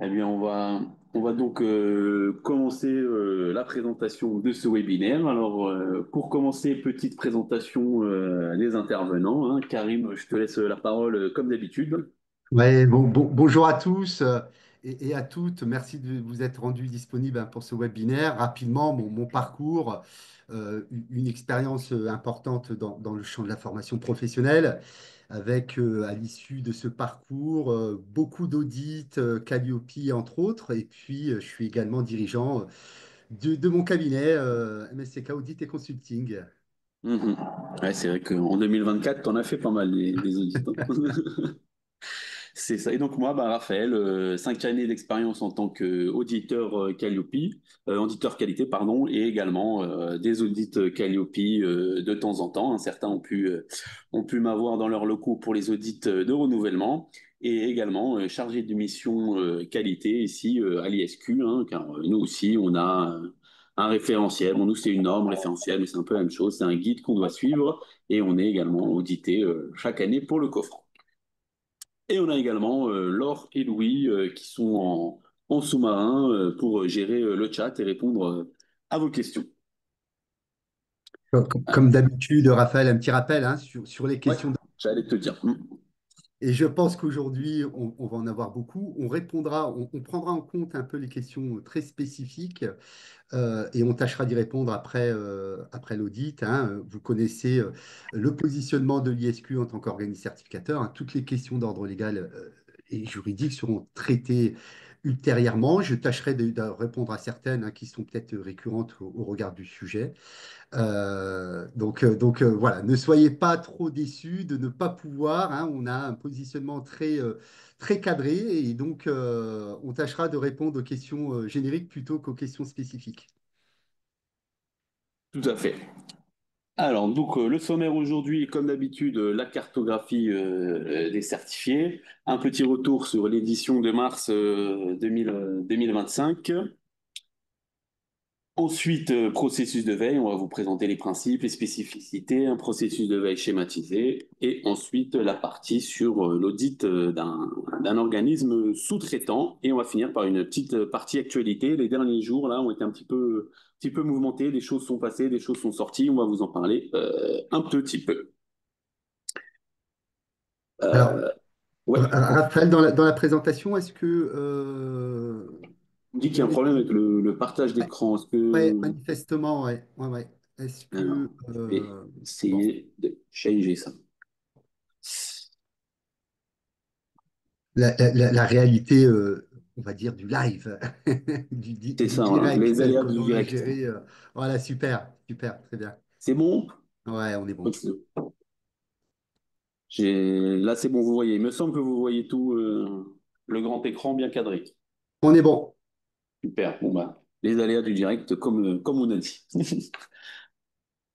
Eh bien, on va donc commencer la présentation de ce webinaire. Alors, pour commencer, petite présentation des intervenants, hein. Karim, je te laisse la parole comme d'habitude. Ouais, bonjour à tous et à toutes. Merci de vous être rendus disponibles pour ce webinaire. Rapidement, mon parcours, une expérience importante dans le champ de la formation professionnelle, avec à l'issue de ce parcours beaucoup d'audits, Calliope entre autres. Et puis, je suis également dirigeant de mon cabinet MSCK Audit et Consulting. Mhm. Ouais, c'est vrai qu'en 2024, tu en as fait pas mal des audits, hein. C'est ça. Et donc moi, bah, Raphaël, 5 années d'expérience en tant qu'auditeur Calliope, auditeur qualité, pardon, et également des audits Calliope de temps en temps, hein. Certains ont pu m'avoir dans leurs locaux pour les audits de renouvellement, et également chargé de mission qualité ici à l'ISQ, hein, car nous aussi, on a un référentiel. Bon, nous, c'est une norme référentielle, mais c'est un peu la même chose. C'est un guide qu'on doit suivre, et on est également audité chaque année pour le coffre. Et on a également Laure et Louis qui sont en sous-marin pour gérer le chat et répondre à vos questions. Comme d'habitude, Raphaël, un petit rappel sur les Ouais, questions. j'allais te dire. Et je pense qu'aujourd'hui, on va en avoir beaucoup. On répondra, on prendra en compte un peu les questions très spécifiques et on tâchera d'y répondre après l'audit, hein. Vous connaissez le positionnement de l'ISQ en tant qu'organisme certificateur, hein. Toutes les questions d'ordre légal et juridique seront traitées ultérieurement. Je tâcherai de répondre à certaines qui sont peut-être récurrentes au regard du sujet. Voilà, ne soyez pas trop déçus de ne pas pouvoir, hein. On a un positionnement très cadré et donc on tâchera de répondre aux questions génériques plutôt qu'aux questions spécifiques. Tout à fait. Alors, donc, le sommaire aujourd'hui, comme d'habitude, la cartographie des certifiés, un petit retour sur l'édition de mars 2025. Ensuite, processus de veille, on va vous présenter les principes, les spécificités, un processus de veille schématisé, et ensuite la partie sur l'audit d'un organisme sous-traitant, et on va finir par une petite partie actualité. Les derniers jours, là, ont été petit peu mouvementés, des choses sont passées, des choses sont sorties, on va vous en parler un petit peu. Alors, Euh, ouais, Raphaël, dans la présentation, est-ce que on dit qu'il y a on un est... problème avec le partage Ouais, d'écran. Est-ce ouais, que... manifestement, ouais, ouais, ouais. Est-ce Alors, que je vais bon, essayer de changer ça. la réalité, on va dire, du live, C'est du ça, voilà, direct les tel aléas que du l'on l'a direct. géré. Voilà, super, super, très bien. C'est bon? Ouais, on est bon. Ok. Là, c'est bon, vous voyez. Il me semble que vous voyez tout, le grand écran bien cadré. On est bon. Super. Bon, bah, les aléas du direct, comme on a dit.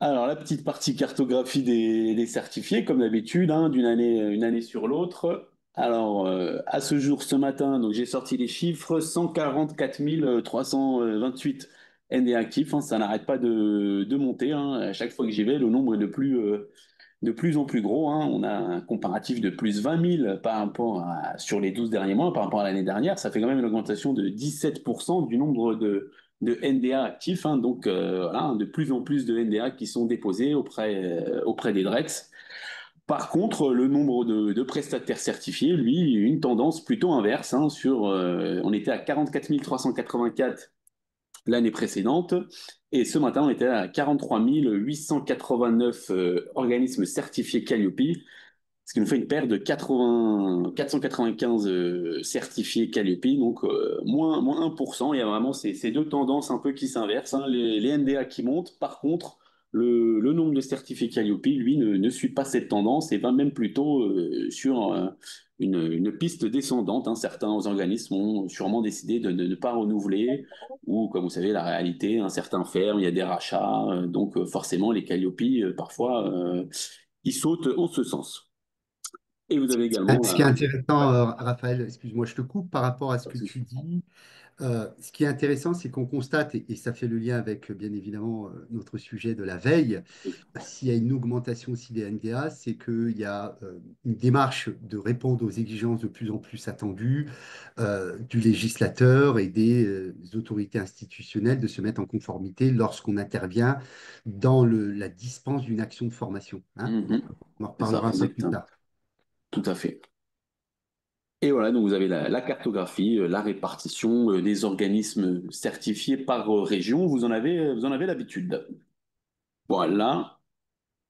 Alors, la petite partie cartographie des certifiés, comme d'habitude, hein, une année sur l'autre. Alors, à ce jour, ce matin, donc j'ai sorti les chiffres, 144 328 NDA actifs, hein, ça n'arrête pas de monter, hein. À chaque fois que j'y vais, le nombre est de plus en plus gros, hein. On a un comparatif de plus 20 000 sur les 12 derniers mois par rapport à l'année dernière. Ça fait quand même une augmentation de 17% du nombre de NDA actifs, hein. Donc voilà, de plus en plus de NDA qui sont déposés auprès des DREX. Par contre, le nombre de prestataires certifiés, lui, une tendance plutôt inverse, hein, on était à 44 384 l'année précédente. Et ce matin, on était à 43 889 organismes certifiés Calliope, ce qui nous fait une paire de 495 certifiés Calliope, donc moins 1%. Il y a vraiment ces deux tendances un peu qui s'inversent, hein. Les NDA qui montent, par contre, le nombre de certifiés Calliope, lui, ne suit pas cette tendance et va même plutôt sur une piste descendante, hein. Certains organismes ont sûrement décidé de ne pas renouveler, ou comme vous savez, la réalité, un certain ferme, il y a des rachats, donc forcément les Calliope, parfois, ils sautent en ce sens. Et vous avez également Ce qui est ouais, intéressant, Raphaël, excuse-moi, je te coupe par rapport à ce pas de que tu souci. dis. Ce qui est intéressant, c'est qu'on constate, et ça fait le lien avec, bien évidemment, notre sujet de la veille, s'il y a une augmentation aussi des NDA, c'est qu'il y a une démarche de répondre aux exigences de plus en plus attendues du législateur et des autorités institutionnelles de se mettre en conformité lorsqu'on intervient dans la dispense d'une action de formation, hein. Mhm. On en C'est ça, reparlera un peu plus exactement. tard. Tout à fait. Et voilà, donc vous avez la cartographie, la répartition des organismes certifiés par région. Vous en avez l'habitude. Voilà.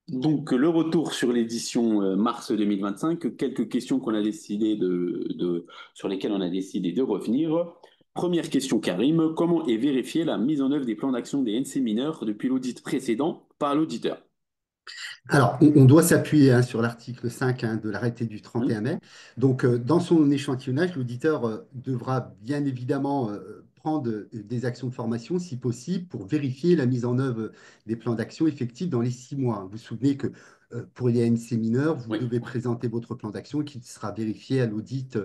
Donc le retour sur l'édition mars 2025, quelques questions qu'on a décidé sur lesquelles on a décidé de revenir. Première question, Karim, comment est vérifiée la mise en œuvre des plans d'action des NC mineurs depuis l'audit précédent par l'auditeur? Alors, on doit s'appuyer hein, sur l'article 5 hein, de l'arrêté du 31 Hum. mai. Donc, dans son échantillonnage, l'auditeur devra bien évidemment prendre des actions de formation, si possible, pour vérifier la mise en œuvre des plans d'action effectifs dans les 6 mois. Vous vous souvenez que pour les ANC mineurs, vous Oui. devez présenter votre plan d'action qui sera vérifié à l'audit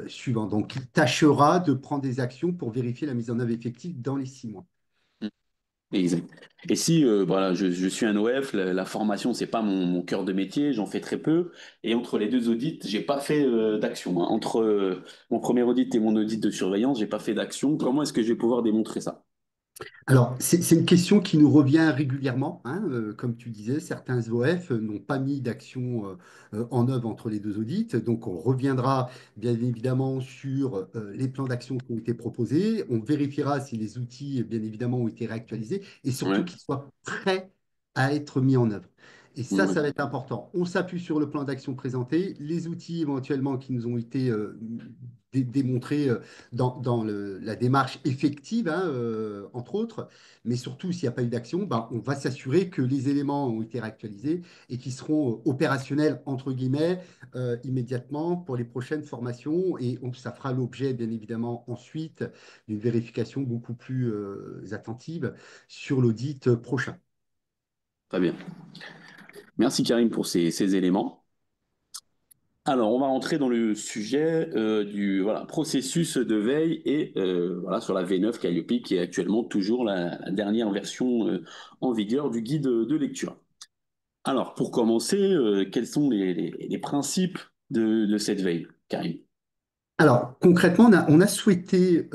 suivant. Donc, il tâchera de prendre des actions pour vérifier la mise en œuvre effective dans les 6 mois. Exact. Et si voilà, je suis un OF, la formation, c'est pas mon cœur de métier, j'en fais très peu. Et entre les deux audits, j'ai pas fait d'action, hein. Entre mon premier audit et mon audit de surveillance, j'ai pas fait d'action. Comment est-ce que je vais pouvoir démontrer ça? Alors, c'est une question qui nous revient régulièrement, hein. Comme tu disais, certains OF n'ont pas mis d'action en œuvre entre les deux audits. Donc, on reviendra bien évidemment sur les plans d'action qui ont été proposés. On vérifiera si les outils, bien évidemment, ont été réactualisés et surtout Ouais. qu'ils soient prêts à être mis en œuvre. Et ça va Ouais. être important. On s'appuie sur le plan d'action présenté, les outils éventuellement qui nous ont été démontrés dans la démarche effective, hein, entre autres, mais surtout s'il n'y a pas eu d'action, ben, on va s'assurer que les éléments ont été réactualisés et qu'ils seront opérationnels, entre guillemets, immédiatement pour les prochaines formations. Et ça fera l'objet, bien évidemment, ensuite d'une vérification beaucoup plus attentive sur l'audit prochain. Très bien. Merci Karim pour ces éléments. Alors, on va rentrer dans le sujet du voilà, processus de veille et voilà, sur la V9 Calliope, qui est actuellement toujours la dernière version en vigueur du guide de lecture. Alors, pour commencer, quels sont les principes de cette veille, Karim? Alors, concrètement, on a souhaité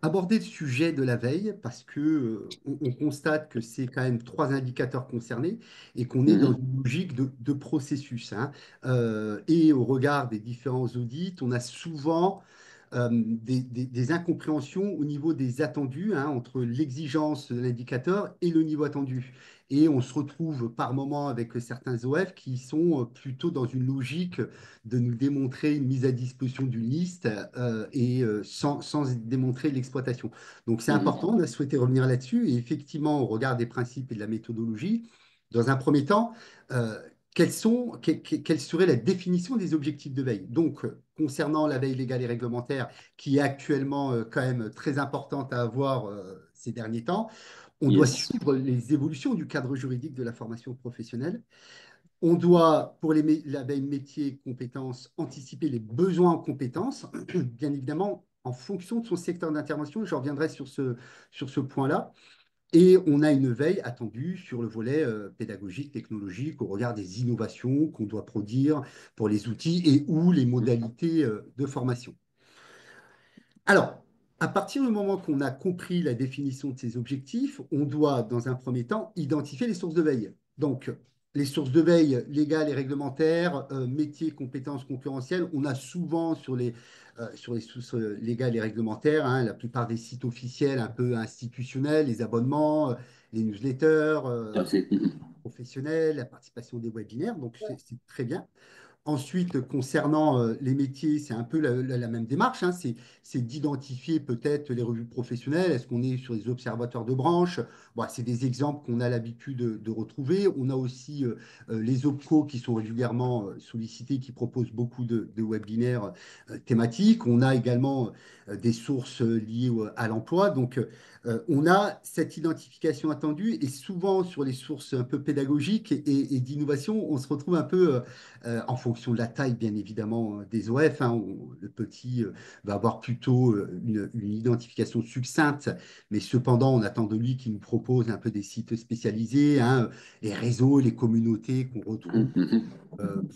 aborder le sujet de la veille parce que on constate que c'est quand même 3 indicateurs concernés et qu'on est dans Mhm. une logique de processus, hein. Et au regard des différents audits, on a souvent des incompréhensions au niveau des attendus, hein, entre l'exigence de l'indicateur et le niveau attendu. Et on se retrouve par moment avec certains OF qui sont plutôt dans une logique de nous démontrer une mise à disposition d'une liste et sans démontrer l'exploitation. Donc c'est important, Mhm. on a souhaité revenir là-dessus. Et effectivement, au regard des principes et de la méthodologie, dans un premier temps, euh, quelle serait la définition des objectifs de veille? Donc, concernant la veille légale et réglementaire, qui est actuellement quand même très importante à avoir ces derniers temps, on doit Yes. suivre les évolutions du cadre juridique de la formation professionnelle. On doit, pour la veille métier et compétences, anticiper les besoins en compétences, bien évidemment, en fonction de son secteur d'intervention. Je reviendrai sur ce point-là. Et on a une veille attendue sur le volet pédagogique, technologique, au regard des innovations qu'on doit produire pour les outils et ou les modalités de formation. Alors, à partir du moment qu'on a compris la définition de ces objectifs, on doit, dans un premier temps, identifier les sources de veille. Donc, les sources de veille légales et réglementaires, métiers, compétences concurrentielles, on a souvent sur les sources légales et réglementaires, hein, la plupart des sites officiels un peu institutionnels, les abonnements, les newsletters Tout à fait. Mhm. professionnels, la participation des webinaires, donc c'est très bien. Ensuite, concernant les métiers, c'est un peu la même démarche, hein. C'est d'identifier peut-être les revues professionnelles. Est-ce qu'on est sur des observateurs de branche? Bon, c'est des exemples qu'on a l'habitude de retrouver. On a aussi les OPCO qui sont régulièrement sollicités, qui proposent beaucoup de webinaires thématiques. On a également des sources liées à l'emploi. Donc, on a cette identification attendue et souvent sur les sources un peu pédagogiques et d'innovation, on se retrouve un peu en fonction de la taille, bien évidemment, des OF. Hein. Le petit va avoir plutôt une identification succincte, mais cependant, on attend de lui qu'il nous propose un peu des sites spécialisés, hein, les réseaux, les communautés qu'on retrouve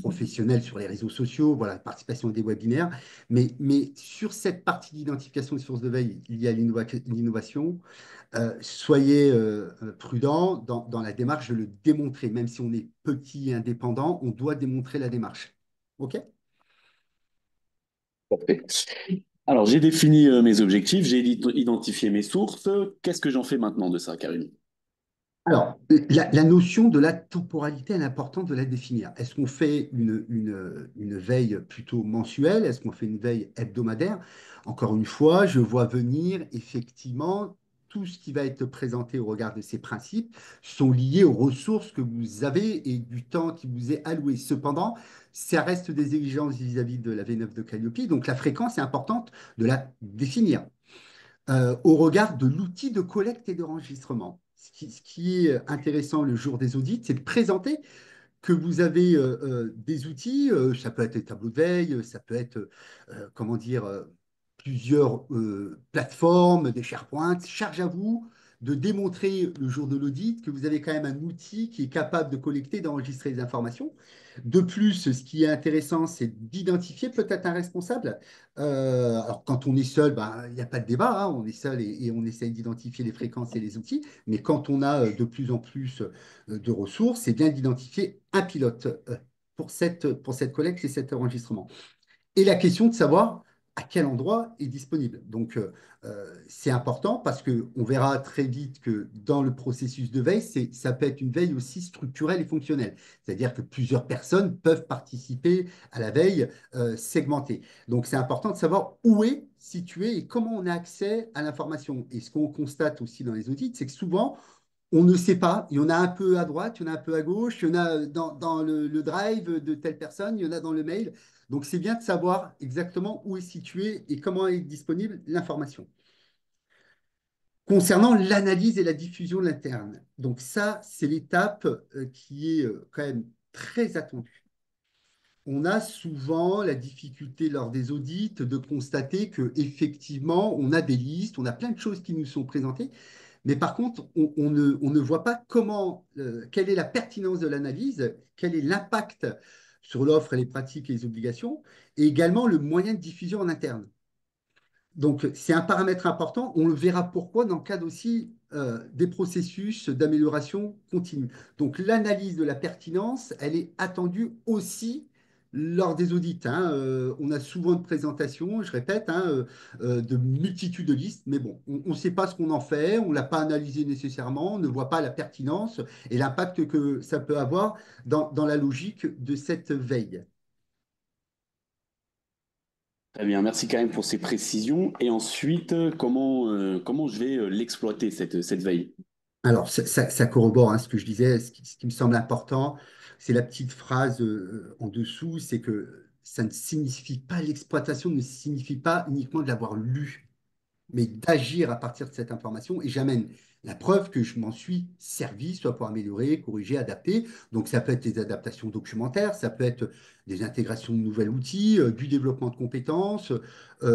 professionnels sur les réseaux sociaux, voilà, participation à des webinaires. Mais sur cette partie d'identification des sources de veille, il y a l'innovation. Soyez prudent dans la démarche de le démontrer. Même si on est petit et indépendant, on doit démontrer la démarche. OK? Parfait. Alors, j'ai défini mes objectifs, j'ai identifié mes sources. Qu'est-ce que j'en fais maintenant de ça, Karim? Alors, la notion de la temporalité, elle est importante de la définir. Est-ce qu'on fait une veille plutôt mensuelle? Est-ce qu'on fait une veille hebdomadaire? Encore une fois, je vois venir effectivement tout ce qui va être présenté au regard de ces principes sont liés aux ressources que vous avez et du temps qui vous est alloué. Cependant, ça reste des exigences vis-à-vis de la V9 de Calliope, donc la fréquence est importante de la définir au regard de l'outil de collecte et d'enregistrement. Ce qui est intéressant le jour des audits, c'est de présenter que vous avez des outils, ça peut être des tableaux de veille, ça peut être, comment dire, plusieurs plateformes, des SharePoint, charge à vous de démontrer le jour de l'audit que vous avez quand même un outil qui est capable de collecter, d'enregistrer les informations. De plus, ce qui est intéressant, c'est d'identifier peut-être un responsable. Alors, quand on est seul, ben, il n'y a pas de débat, hein, on est seul et on essaye d'identifier les fréquences et les outils. Mais quand on a de plus en plus de ressources, c'est bien d'identifier un pilote pour cette collecte et cet enregistrement. Et la question de savoir à quel endroit est disponible. Donc, c'est important parce qu'on verra très vite que dans le processus de veille, ça peut être une veille aussi structurelle et fonctionnelle. C'est-à-dire que plusieurs personnes peuvent participer à la veille segmentée. Donc, c'est important de savoir où est situé et comment on a accès à l'information. Et ce qu'on constate aussi dans les audits, c'est que souvent, on ne sait pas. Il y en a un peu à droite, il y en a un peu à gauche, il y en a dans le drive de telle personne, il y en a dans le mail. Donc, c'est bien de savoir exactement où est située et comment est disponible l'information. Concernant l'analyse et la diffusion de l'interne, donc ça, c'est l'étape qui est quand même très attendue. On a souvent la difficulté lors des audits de constater que effectivement, on a des listes, on a plein de choses qui nous sont présentées, mais par contre, on ne voit pas quelle est la pertinence de l'analyse, quel est l'impact sur l'offre et les pratiques et les obligations, et également le moyen de diffusion en interne. Donc, c'est un paramètre important. On le verra pourquoi dans le cadre aussi des processus d'amélioration continue. Donc, l'analyse de la pertinence, elle est attendue aussi lors des audits. Hein. On a souvent de présentations, je répète, hein, de multitudes de listes, mais bon, on ne sait pas ce qu'on en fait, on ne l'a pas analysé nécessairement, on ne voit pas la pertinence et l'impact que ça peut avoir dans la logique de cette veille. Très bien, merci quand même pour ces précisions. Et ensuite, comment je vais l'exploiter, cette veille? Alors, ça corrobore hein, ce que je disais. Ce qui me semble important, c'est la petite phrase en dessous, c'est que ça ne signifie pas, l'exploitation ne signifie pas uniquement de l'avoir lu mais d'agir à partir de cette information et j'amène la preuve que je m'en suis servi, soit pour améliorer, corriger, adapter. Donc ça peut être des adaptations documentaires, ça peut être des intégrations de nouveaux outils, du développement de compétences,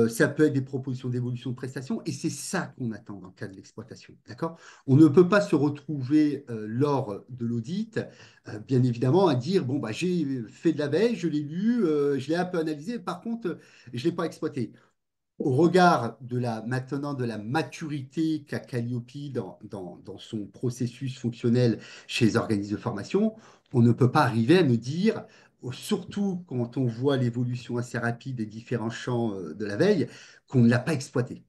ça peut être des propositions d'évolution de prestations et c'est ça qu'on attend dans le cas de l'exploitation. D'accord? On ne peut pas se retrouver lors de l'audit, bien évidemment, à dire, bon, bah, j'ai fait de la veille, je l'ai lu, je l'ai un peu analysé, par contre, je ne l'ai pas exploité au regard maintenant de la maturité qu'a Calliope dans son processus fonctionnel chez les organismes de formation, on ne peut pas arriver à me dire, surtout quand on voit l'évolution assez rapide des différents champs de la veille, qu'on ne l'a pas exploité.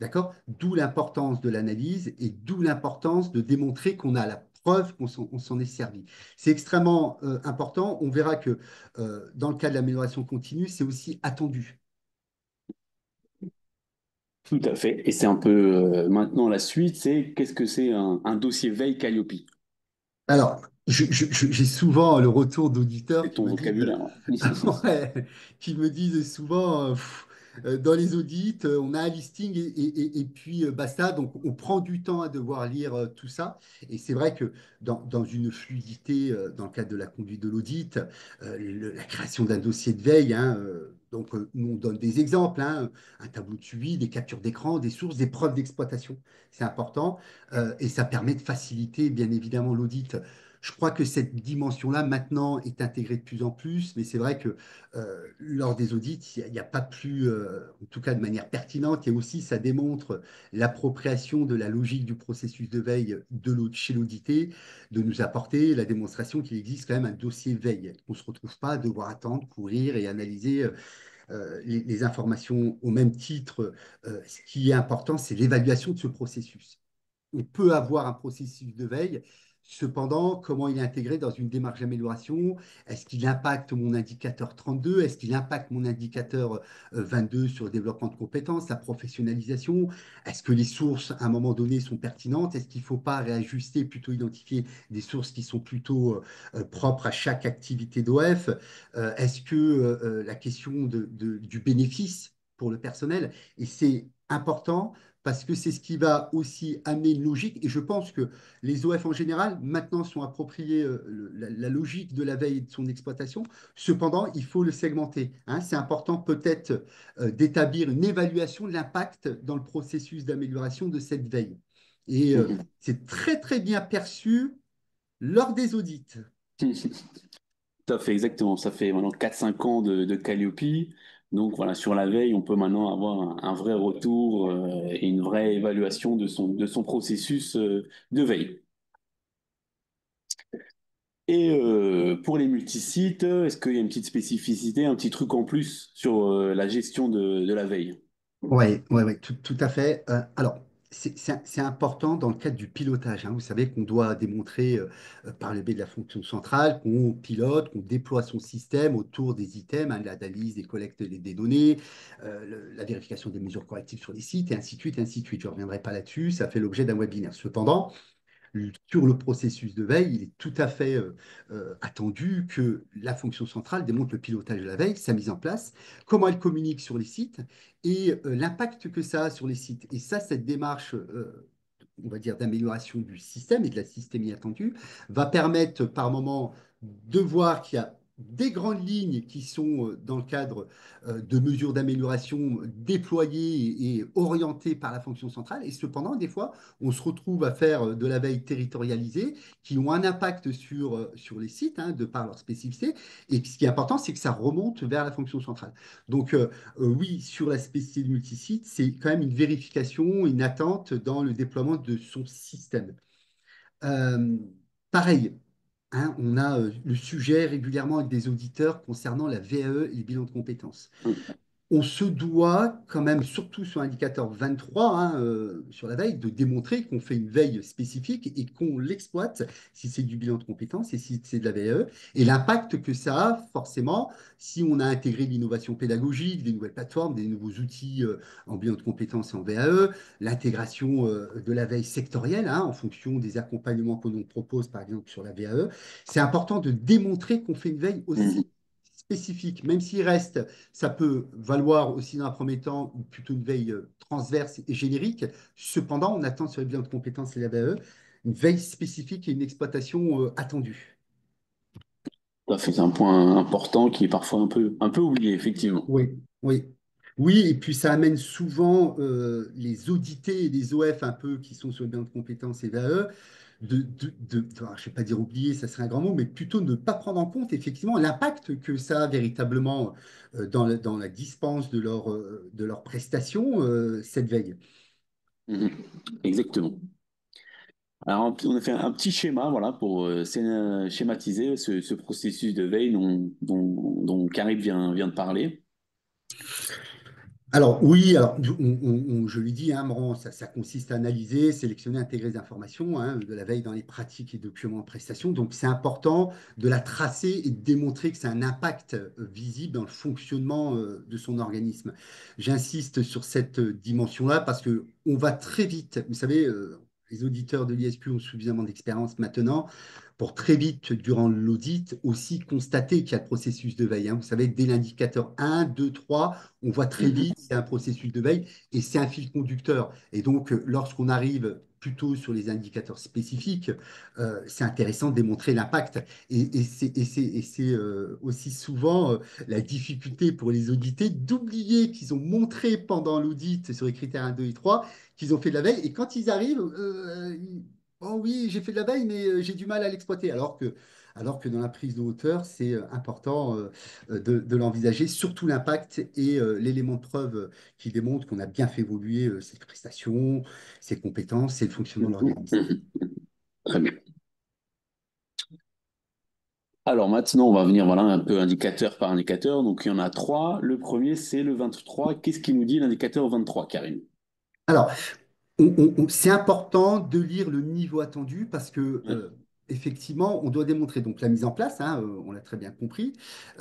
D'accord? D'où l'importance de l'analyse et d'où l'importance de démontrer qu'on a la preuve qu'on s'en est servi. C'est extrêmement important. On verra que dans le cas de l'amélioration continue, c'est aussi attendu. Tout à fait. Et c'est un peu maintenant la suite, c'est qu'est-ce que c'est un dossier veille Calliope? Alors, j'ai souvent le retour d'auditeurs C'est qui ton me disent, vocabulaire. ouais, qui me disent souvent, dans les audits, on a un listing et puis basta. Donc, on prend du temps à devoir lire tout ça. Et c'est vrai que dans une fluidité, dans le cadre de la conduite de l'audit, la création d'un dossier de veille, hein, donc, nous, on donne des exemples, hein, un tableau de suivi, des captures d'écran, des sources, des preuves d'exploitation. C'est important et ça permet de faciliter, bien évidemment, l'audit. Je crois que cette dimension-là, maintenant, est intégrée de plus en plus, mais c'est vrai que lors des audits, il n'y a, pas plus, en tout cas de manière pertinente, et aussi ça démontre l'appropriation de la logique du processus de veille chez l'audité, de nous apporter la démonstration qu'il existe quand même un dossier veille. On ne se retrouve pas à devoir attendre, courir et analyser les informations au même titre. Ce qui est important, c'est l'évaluation de ce processus. On peut avoir un processus de veille. Cependant, comment il est intégré dans une démarche d'amélioration? Est-ce qu'il impacte mon indicateur 32? Est-ce qu'il impacte mon indicateur 22 sur le développement de compétences, la professionnalisation? Est-ce que les sources, à un moment donné, sont pertinentes? Est-ce qu'il ne faut pas réajuster, plutôt identifier des sources qui sont plutôt propres à chaque activité d'OF? Est-ce que la question du bénéfice pour le personnel, et c'est important parce que c'est ce qui va aussi amener une logique. Et je pense que les OF en général, maintenant, sont appropriés la logique de la veille et de son exploitation. Cependant, il faut le segmenter, hein. C'est important peut-être d'établir une évaluation de l'impact dans le processus d'amélioration de cette veille. Et Mhm. c'est très, très bien perçu lors des audits. Tout à fait, exactement. Ça fait maintenant 4 5 ans de Calliope. Donc voilà, sur la veille, on peut maintenant avoir un vrai retour et une vraie évaluation de son processus de veille. Et pour les multisites, est-ce qu'il y a une petite spécificité, un petit truc en plus sur la gestion de la veille? Oui, ouais, ouais, tout à fait. Alors, c'est important dans le cadre du pilotage, hein. Vous savez qu'on doit démontrer par le biais de la fonction centrale qu'on pilote, qu'on déploie son système autour des items, hein, l'analyse, des collectes des données, la vérification des mesures correctives sur les sites, et ainsi de suite, et ainsi de suite. Je ne reviendrai pas là-dessus, ça fait l'objet d'un webinaire. Cependant, sur le processus de veille, il est tout à fait attendu que la fonction centrale démontre le pilotage de la veille, sa mise en place, comment elle communique sur les sites et l'impact que ça a sur les sites. Et ça, cette démarche, on va dire, d'amélioration du système et de la systémie attendue, va permettre par moment de voir qu'il y a des grandes lignes qui sont dans le cadre de mesures d'amélioration déployées et orientées par la fonction centrale. Et cependant, des fois, on se retrouve à faire de la veille territorialisée qui ont un impact sur les sites, hein, de par leur spécificité. Et ce qui est important, c'est que ça remonte vers la fonction centrale. Donc, oui, sur la spécificité du multisite, c'est quand même une vérification, une attente dans le déploiement de son système. Euh, Pareil, hein, on a le sujet régulièrement avec des auditeurs concernant la VAE et les bilans de compétences. On se doit quand même, surtout sur l'indicateur 23, hein, sur la veille, de démontrer qu'on fait une veille spécifique et qu'on l'exploite si c'est du bilan de compétences et si c'est de la VAE. Et l'impact que ça a, forcément, si on a intégré l'innovation pédagogique, des nouvelles plateformes, des nouveaux outils en bilan de compétences et en VAE, l'intégration de la veille sectorielle, hein, en fonction des accompagnements que l'on propose, par exemple, sur la VAE. C'est important de démontrer qu'on fait une veille Mhm. aussi spécifique, même s'il reste, ça peut valoir aussi dans un premier temps plutôt une veille transverse et générique. Cependant, on attend sur les bilans de compétences et la VAE une veille spécifique et une exploitation attendue. Tout à fait, c'est un point important qui est parfois un peu oublié, effectivement. Oui, oui. Oui, et puis ça amène souvent les audités et les OF un peu qui sont sur le bilan de compétences et VAE enfin, je ne vais pas dire oublier, ça serait un grand mot, mais plutôt ne pas prendre en compte effectivement l'impact que ça a véritablement dans la dispense de leurs prestations, cette veille. Mhm. Exactement. Alors, on a fait un petit schéma, voilà, pour schématiser ce processus de veille dont Karim vient de parler. Alors oui, alors, je lui dis, hein, Morand, ça consiste à analyser, sélectionner, intégrer des informations, hein, de la veille dans les pratiques et documents de prestation. Donc c'est important de la tracer et de démontrer que c'est un impact visible dans le fonctionnement de son organisme. J'insiste sur cette dimension-là parce que on va très vite. Vous savez, les auditeurs de l'ISQ ont suffisamment d'expérience maintenant pour très vite, durant l'audit, aussi constater qu'il y a le processus de veille, hein. Vous savez, dès l'indicateur 1, 2, 3, on voit très Mhm. vite qu'il y a un processus de veille et c'est un fil conducteur. Et donc, lorsqu'on arrive plutôt sur les indicateurs spécifiques, c'est intéressant de démontrer l'impact. Et c'est aussi souvent la difficulté pour les audités d'oublier qu'ils ont montré pendant l'audit sur les critères 1, 2 et 3 qu'ils ont fait de la veille. Et quand ils arrivent, oh oui, j'ai fait de la veille, mais j'ai du mal à l'exploiter. Alors que dans la prise de hauteur, c'est important de l'envisager, surtout l'impact et l'élément de preuve qui démontre qu'on a bien fait évoluer cette prestation, ses compétences et le fonctionnement de Mhm. l'organisme. Mhm. Très bien. Alors maintenant, on va venir voilà, un peu indicateur par indicateur. Donc il y en a trois. Le premier, c'est le 23. Qu'est-ce qui nous dit l'indicateur 23, Karine? Alors, c'est important de lire le niveau attendu parce que Ouais. effectivement, on doit démontrer donc la mise en place, hein, on l'a très bien compris,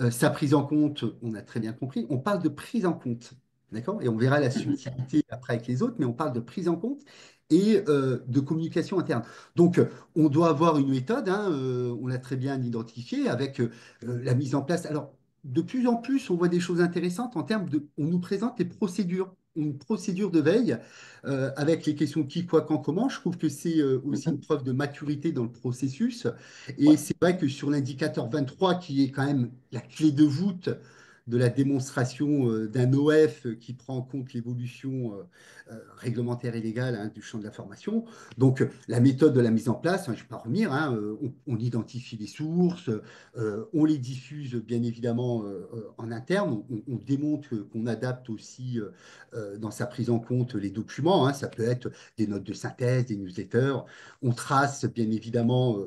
sa prise en compte, on a très bien compris. On parle de prise en compte, d'accord? Et on verra la Mhm. subtilité après avec les autres, mais on parle de prise en compte et de communication interne. Donc, on doit avoir une méthode, hein, on l'a très bien identifié avec la mise en place. Alors, de plus en plus, on voit des choses intéressantes en termes de, on nous présente les procédures, une procédure de veille avec les questions qui, quoi, quand, comment. Je trouve que c'est aussi une Mhm. preuve de maturité dans le processus. Ouais. Et c'est vrai que sur l'indicateur 23, qui est quand même la clé de voûte de la démonstration d'un OF qui prend en compte l'évolution réglementaire et légale, hein, du champ de la formation. Donc, la méthode de la mise en place, hein, je ne vais pas revenir, hein, on identifie les sources, on les diffuse bien évidemment en interne, on démontre qu'on adapte aussi dans sa prise en compte les documents, hein. Ça peut être des notes de synthèse, des newsletters. On trace bien évidemment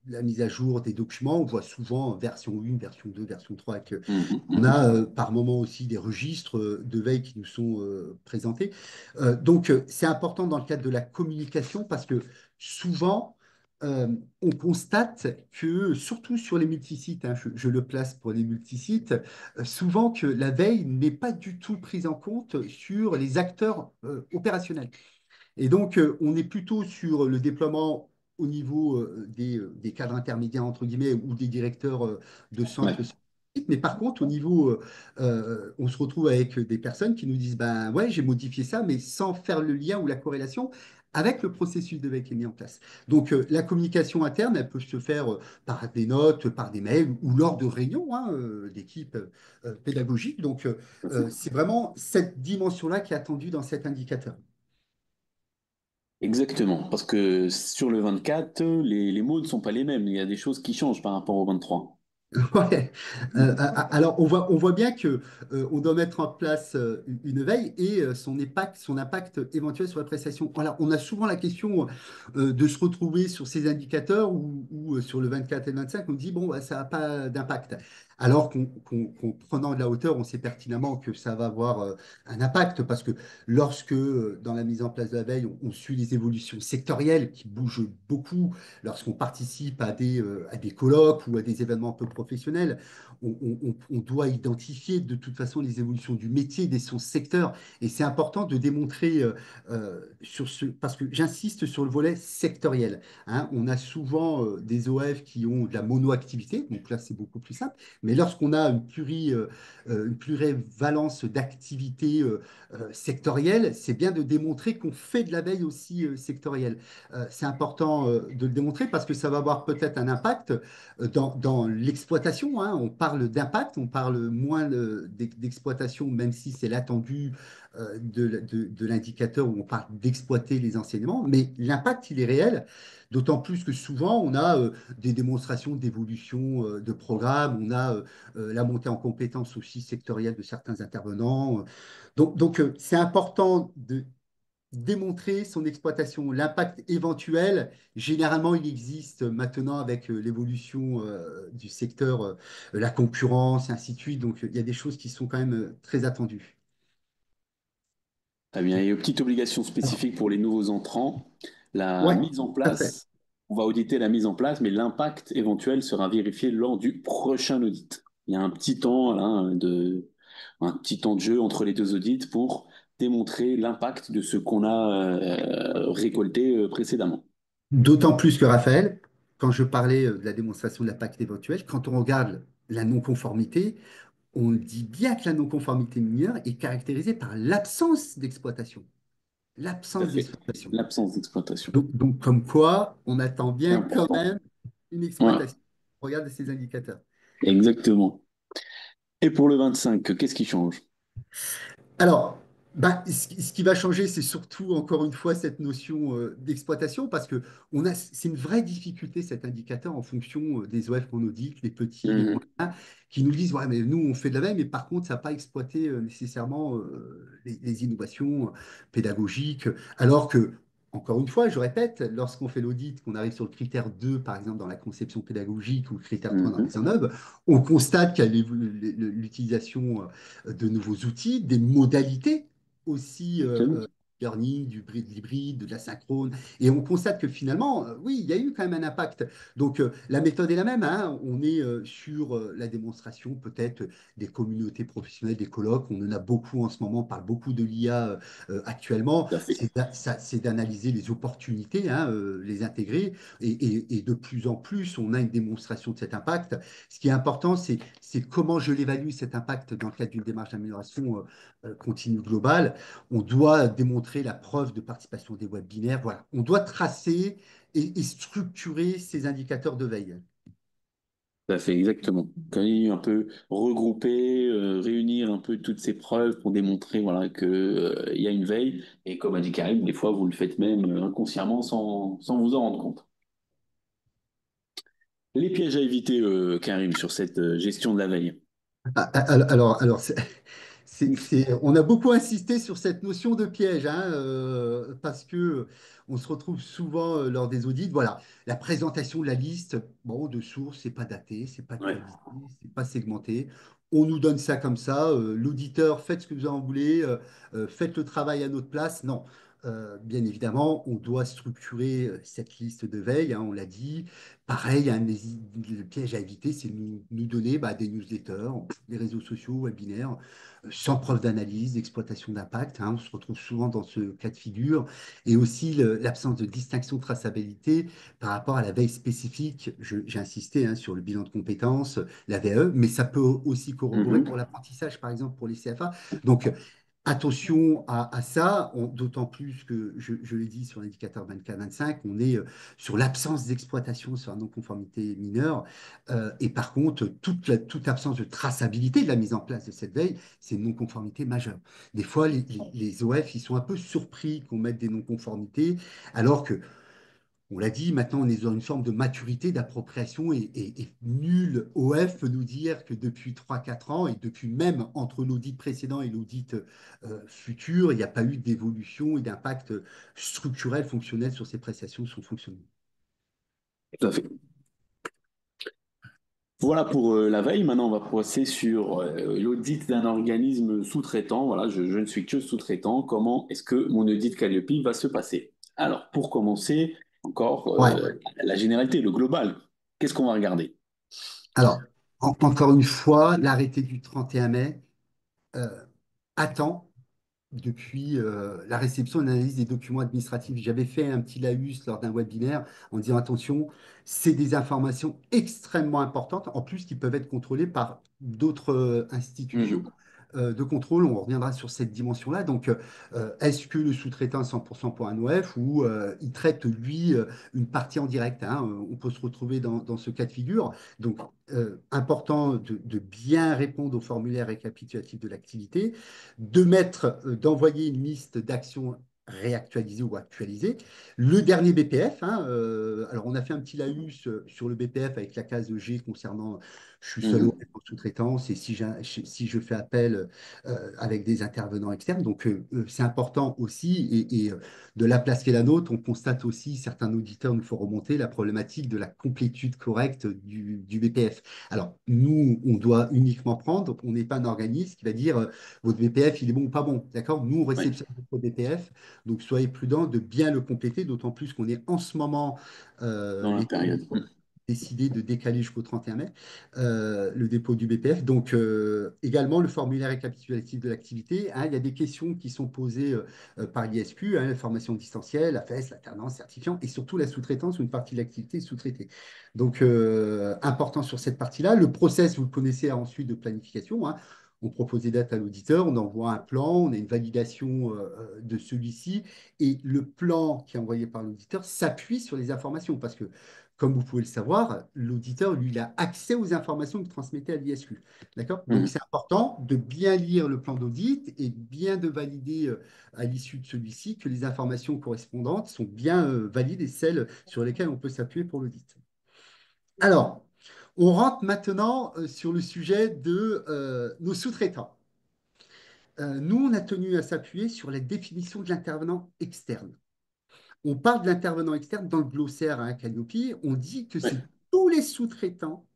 la mise à jour des documents. On voit souvent version 1, version 2, version 3. Mhm. On Mhm. a par moment aussi des registres de veille qui nous sont présentés. Donc, c'est important dans le cadre de la communication parce que souvent, on constate que, surtout sur les multisites, hein, je le place pour les multisites, souvent que la veille n'est pas du tout prise en compte sur les acteurs opérationnels. Et donc, on est plutôt sur le déploiement au niveau des cadres intermédiaires, entre guillemets, ou des directeurs de Ouais. centres. Mais par contre, au niveau, on se retrouve avec des personnes qui nous disent, ben ouais, j'ai modifié ça, mais sans faire le lien ou la corrélation avec le processus de veille qui est mis en place. Donc, la communication interne, elle peut se faire par des notes, par des mails ou lors de réunions, hein, d'équipes pédagogiques. Donc, c'est vraiment cette dimension-là qui est attendue dans cet indicateur. Exactement. Parce que sur le 24, les mots ne sont pas les mêmes. Il y a des choses qui changent par rapport au 23. Ouais. Alors, on voit bien que on doit mettre en place une veille et son impact éventuel sur la prestation. Voilà, on a souvent la question de se retrouver sur ces indicateurs ou sur le 24 et le 25, on dit, bon, bah, ça n'a pas d'impact. Alors qu'en prenant de la hauteur, on sait pertinemment que ça va avoir un impact parce que lorsque, dans la mise en place de la veille, on suit les évolutions sectorielles qui bougent beaucoup, lorsqu'on participe à des colloques ou à des événements un peu professionnels, on doit identifier de toute façon les évolutions du métier, des son secteur. Et c'est important de démontrer parce que j'insiste sur le volet sectoriel, hein. On a souvent des OF qui ont de la monoactivité, donc là c'est beaucoup plus simple. Mais lorsqu'on a une plurivalence d'activités sectorielles, c'est bien de démontrer qu'on fait de la veille aussi sectorielle. C'est important de le démontrer parce que ça va avoir peut-être un impact dans l'exploitation, hein. On parle d'impact, on parle moins d'exploitation, même si c'est l'attendu de l'indicateur où on parle d'exploiter les enseignements, mais l'impact, il est réel. D'autant plus que souvent, on a des démonstrations d'évolution de programmes, on a la montée en compétences aussi sectorielle de certains intervenants. Donc, c'est important de démontrer son exploitation, l'impact éventuel. Généralement, il existe maintenant avec l'évolution du secteur, la concurrence, et ainsi de suite. Donc, il y a des choses qui sont quand même très attendues. Très bien. Et une petite obligation Alors, spécifique pour les nouveaux entrants, la ouais, mise en tout à fait. place, on va auditer la mise en place, mais l'impact éventuel sera vérifié lors du prochain audit. Il y a un petit temps, là, un petit temps de jeu entre les deux audits pour démontrer l'impact de ce qu'on a récolté précédemment. D'autant plus que Raphaël, quand je parlais de la démonstration de l'impact éventuel, quand on regarde la non-conformité, on dit bien que la non-conformité mineure est caractérisée par l'absence d'exploitation. Tout à L'absence fait. d'exploitation. L'absence d'exploitation. Donc, comme quoi, on attend C'est bien quand important. même une Voilà, exploitation. Regarde ces indicateurs. exactement. Et pour le 25, qu'est-ce qui change? Alors, bah, ce qui va changer, c'est surtout, encore une fois, cette notion d'exploitation, parce que c'est une vraie difficulté, cet indicateur, en fonction des OF qu'on audite, les petits, les Mhm. moyens, qui nous disent, ouais, mais nous, on fait de la veille, mais par contre, ça n'a pas exploité nécessairement les innovations pédagogiques, alors que, encore une fois, je répète, lorsqu'on fait l'audit, qu'on arrive sur le critère 2, par exemple, dans la conception pédagogique, ou le critère 3 dans la Mhm. mise en œuvre, on constate qu'il y a l'utilisation de nouveaux outils, des modalités aussi Exactement. learning, de l'hybride, de la synchrone. Et on constate que finalement, oui, il y a eu quand même un impact. Donc la méthode est la même, hein. On est sur la démonstration peut-être des communautés professionnelles, des colloques. On en a beaucoup en ce moment, on parle beaucoup de l'IA actuellement. Tout à fait. C'est d'analyser les opportunités, hein, les intégrer. Et de plus en plus, on a une démonstration de cet impact. Ce qui est important, c'est comment je l'évalue, cet impact, dans le cadre d'une démarche d'amélioration continue globale. On doit démontrer la preuve de participation des webinaires. Voilà. On doit tracer et structurer ces indicateurs de veille. Tout à fait, exactement. Quand il y a un peu regrouper, réunir un peu toutes ces preuves pour démontrer voilà, que, il y a une veille. Et comme a dit Karim, des fois, vous le faites même inconsciemment sans vous en rendre compte. Les pièges à éviter, Karim, sur cette gestion de la veille. Alors, on a beaucoup insisté sur cette notion de piège, hein, parce que on se retrouve souvent lors des audits. Voilà, la présentation de la liste, bon, de sources, c'est pas daté, c'est pas Ouais, actualisé, c'est pas segmenté. On nous donne ça comme ça. L'auditeur, faites ce que vous en voulez, faites le travail à notre place. Non. Bien évidemment, on doit structurer cette liste de veille, hein, on l'a dit. Pareil, le piège à éviter, c'est nous donner des newsletters, les réseaux sociaux, webinaires, sans preuve d'analyse, d'exploitation d'impact, hein. On se retrouve souvent dans ce cas de figure. Et aussi l'absence de distinction de traçabilité par rapport à la veille spécifique. J'ai insisté, hein, sur le bilan de compétences, la VAE, mais ça peut aussi corroborer pour Mhm. l'apprentissage, par exemple, pour les CFA. Donc, attention à ça, d'autant plus que, je l'ai dit sur l'indicateur 24-25, on est sur l'absence d'exploitation sur la non-conformité mineure. Et par contre, toute absence de traçabilité de la mise en place de cette veille, c'est une non-conformité majeure. Des fois, les OF, ils sont un peu surpris qu'on mette des non-conformités, alors que, on l'a dit, maintenant on est dans une forme de maturité, d'appropriation, et nul OF peut nous dire que depuis 3 4 ans, et depuis même entre l'audit précédent et l'audit futur, il n'y a pas eu d'évolution et d'impact structurel, fonctionnel sur ces prestations, sur son fonctionnement. tout à fait. Voilà pour la veille. Maintenant, on va passer sur l'audit d'un organisme sous-traitant. Voilà, je ne suis que sous-traitant. Comment est-ce que mon audit Calliope va se passer? Alors, pour commencer, encore Ouais. la généralité, le global. Qu'est-ce qu'on va regarder? Alors, encore une fois, l'arrêté du 31 mai euh, attend depuis la réception et l'analyse des documents administratifs. J'avais fait un petit laïus lors d'un webinaire en disant attention, c'est des informations extrêmement importantes, en plus qui peuvent être contrôlées par d'autres institutions Mhm. de contrôle. On reviendra sur cette dimension-là. Donc, est-ce que le sous-traitant est 100% pour un OF, ou il traite, lui, une partie en direct, hein. On peut se retrouver dans ce cas de figure. Donc, important de bien répondre au formulaire récapitulatif de l'activité, d'envoyer une liste d'actions réactualisées ou actualisées. Le dernier BPF, hein, alors on a fait un petit laïus sur le BPF avec la case G concernant je suis seul au Mhm. en sous-traitance, et si je fais appel avec des intervenants externes. Donc c'est important aussi, et de la place qu'est la nôtre, on constate aussi, certains auditeurs nous font remonter la problématique de la complétude correcte du BPF. Alors nous, on doit uniquement prendre, on n'est pas un organisme qui va dire votre BPF, il est bon ou pas bon. D'accord? Nous, on Ouais, réceptionne votre BPF, donc soyez prudents de bien le compléter, d'autant plus qu'on est en ce moment, dans la les période. décidé de décaler jusqu'au 31 mai le dépôt du BPF. Donc, également, le formulaire récapitulatif de l'activité. Hein, il y a des questions qui sont posées par l'ISQ, hein, la formation distancielle, la FES, l'alternance, certifiant, et surtout la sous-traitance où une partie de l'activité est sous-traitée. Donc, important sur cette partie-là. Le process, vous le connaissez ensuite de planification. Hein. On propose des dates à l'auditeur, on envoie un plan, on a une validation de celui-ci, et le plan qui est envoyé par l'auditeur s'appuie sur les informations, parce que comme vous pouvez le savoir, l'auditeur, lui, il a accès aux informations que vous transmettez à l'ISQ. D'accord? Donc, Mhm. c'est important de bien lire le plan d'audit et bien de valider à l'issue de celui-ci que les informations correspondantes sont bien valides et celles sur lesquelles on peut s'appuyer pour l'audit. Alors, on rentre maintenant sur le sujet de nos sous-traitants. Nous, on a tenu à s'appuyer sur la définition de l'intervenant externe. On parle de l'intervenant externe dans le glossaire à Calliope. On dit que c'est Ouais. tous les sous-traitants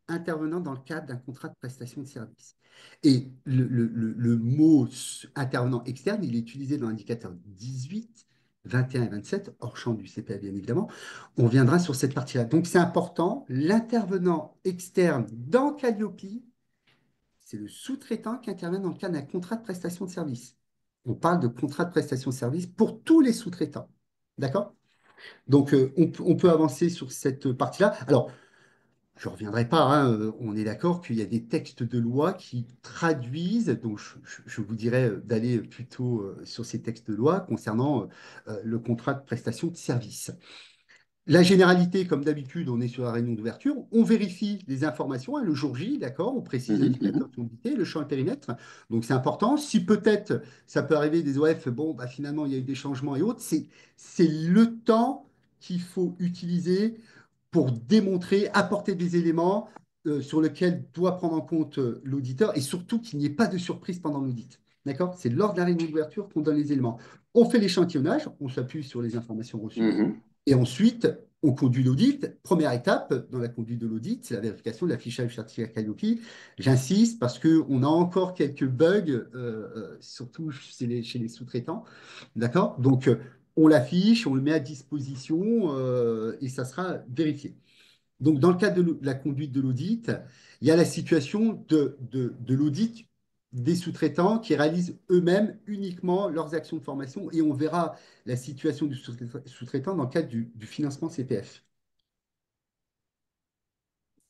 intervenant dans le cadre d'un contrat de prestation de service. Et le mot intervenant externe, il est utilisé dans l'indicateur 18, 21 et 27, hors champ du CPA bien évidemment. On viendra sur cette partie-là. Donc c'est important, l'intervenant externe dans Calliope, c'est le sous-traitant qui intervient dans le cadre d'un contrat de prestation de service. On parle de contrat de prestation de service pour tous les sous-traitants. D'accord? Donc, on peut avancer sur cette partie-là. Alors, je ne reviendrai pas, hein, on est d'accord qu'il y a des textes de loi qui traduisent, donc je vous dirais d'aller plutôt sur ces textes de loi concernant le contrat de prestation de service. La généralité, comme d'habitude, on est sur la réunion d'ouverture, on vérifie les informations, hein, le jour J, d'accord, on précise Mhm. l'indicateur Mhm. qui ont quitté, le champ et le périmètre, donc c'est important. Si peut-être ça peut arriver des OF, bon, bah, finalement il y a eu des changements et autres, c'est le temps qu'il faut utiliser pour démontrer, apporter des éléments sur lesquels doit prendre en compte l'auditeur et surtout qu'il n'y ait pas de surprise pendant l'audit. D'accord? C'est lors de la réunion d'ouverture qu'on donne les éléments. On fait l'échantillonnage, on s'appuie sur les informations reçues Mhm. et ensuite on conduit l'audit. Première étape dans la conduite de l'audit, c'est la vérification de l'affichage certificat Calliope. J'insiste parce qu'on a encore quelques bugs, surtout chez les sous-traitants. D'accord? Donc, on l'affiche, on le met à disposition et ça sera vérifié. Donc, dans le cadre de la conduite de l'audit, il y a la situation de l'audit des sous-traitants qui réalisent eux-mêmes uniquement leurs actions de formation et on verra la situation du sous-traitant dans le cadre du financement CPF.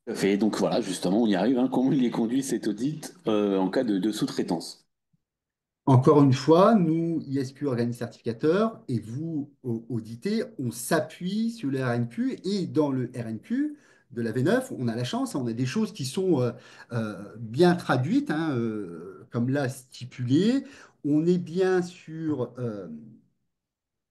Tout à fait. Donc voilà, justement, on y arrive, hein. Comment il est conduit cet audit en cas de sous-traitance? Encore une fois, nous, ISQ, organisme certificateur, et vous, auditez, on s'appuie sur le RNQ. Et dans le RNQ de la V9, on a la chance, on a des choses qui sont bien traduites, hein, comme là stipulé. On est bien sur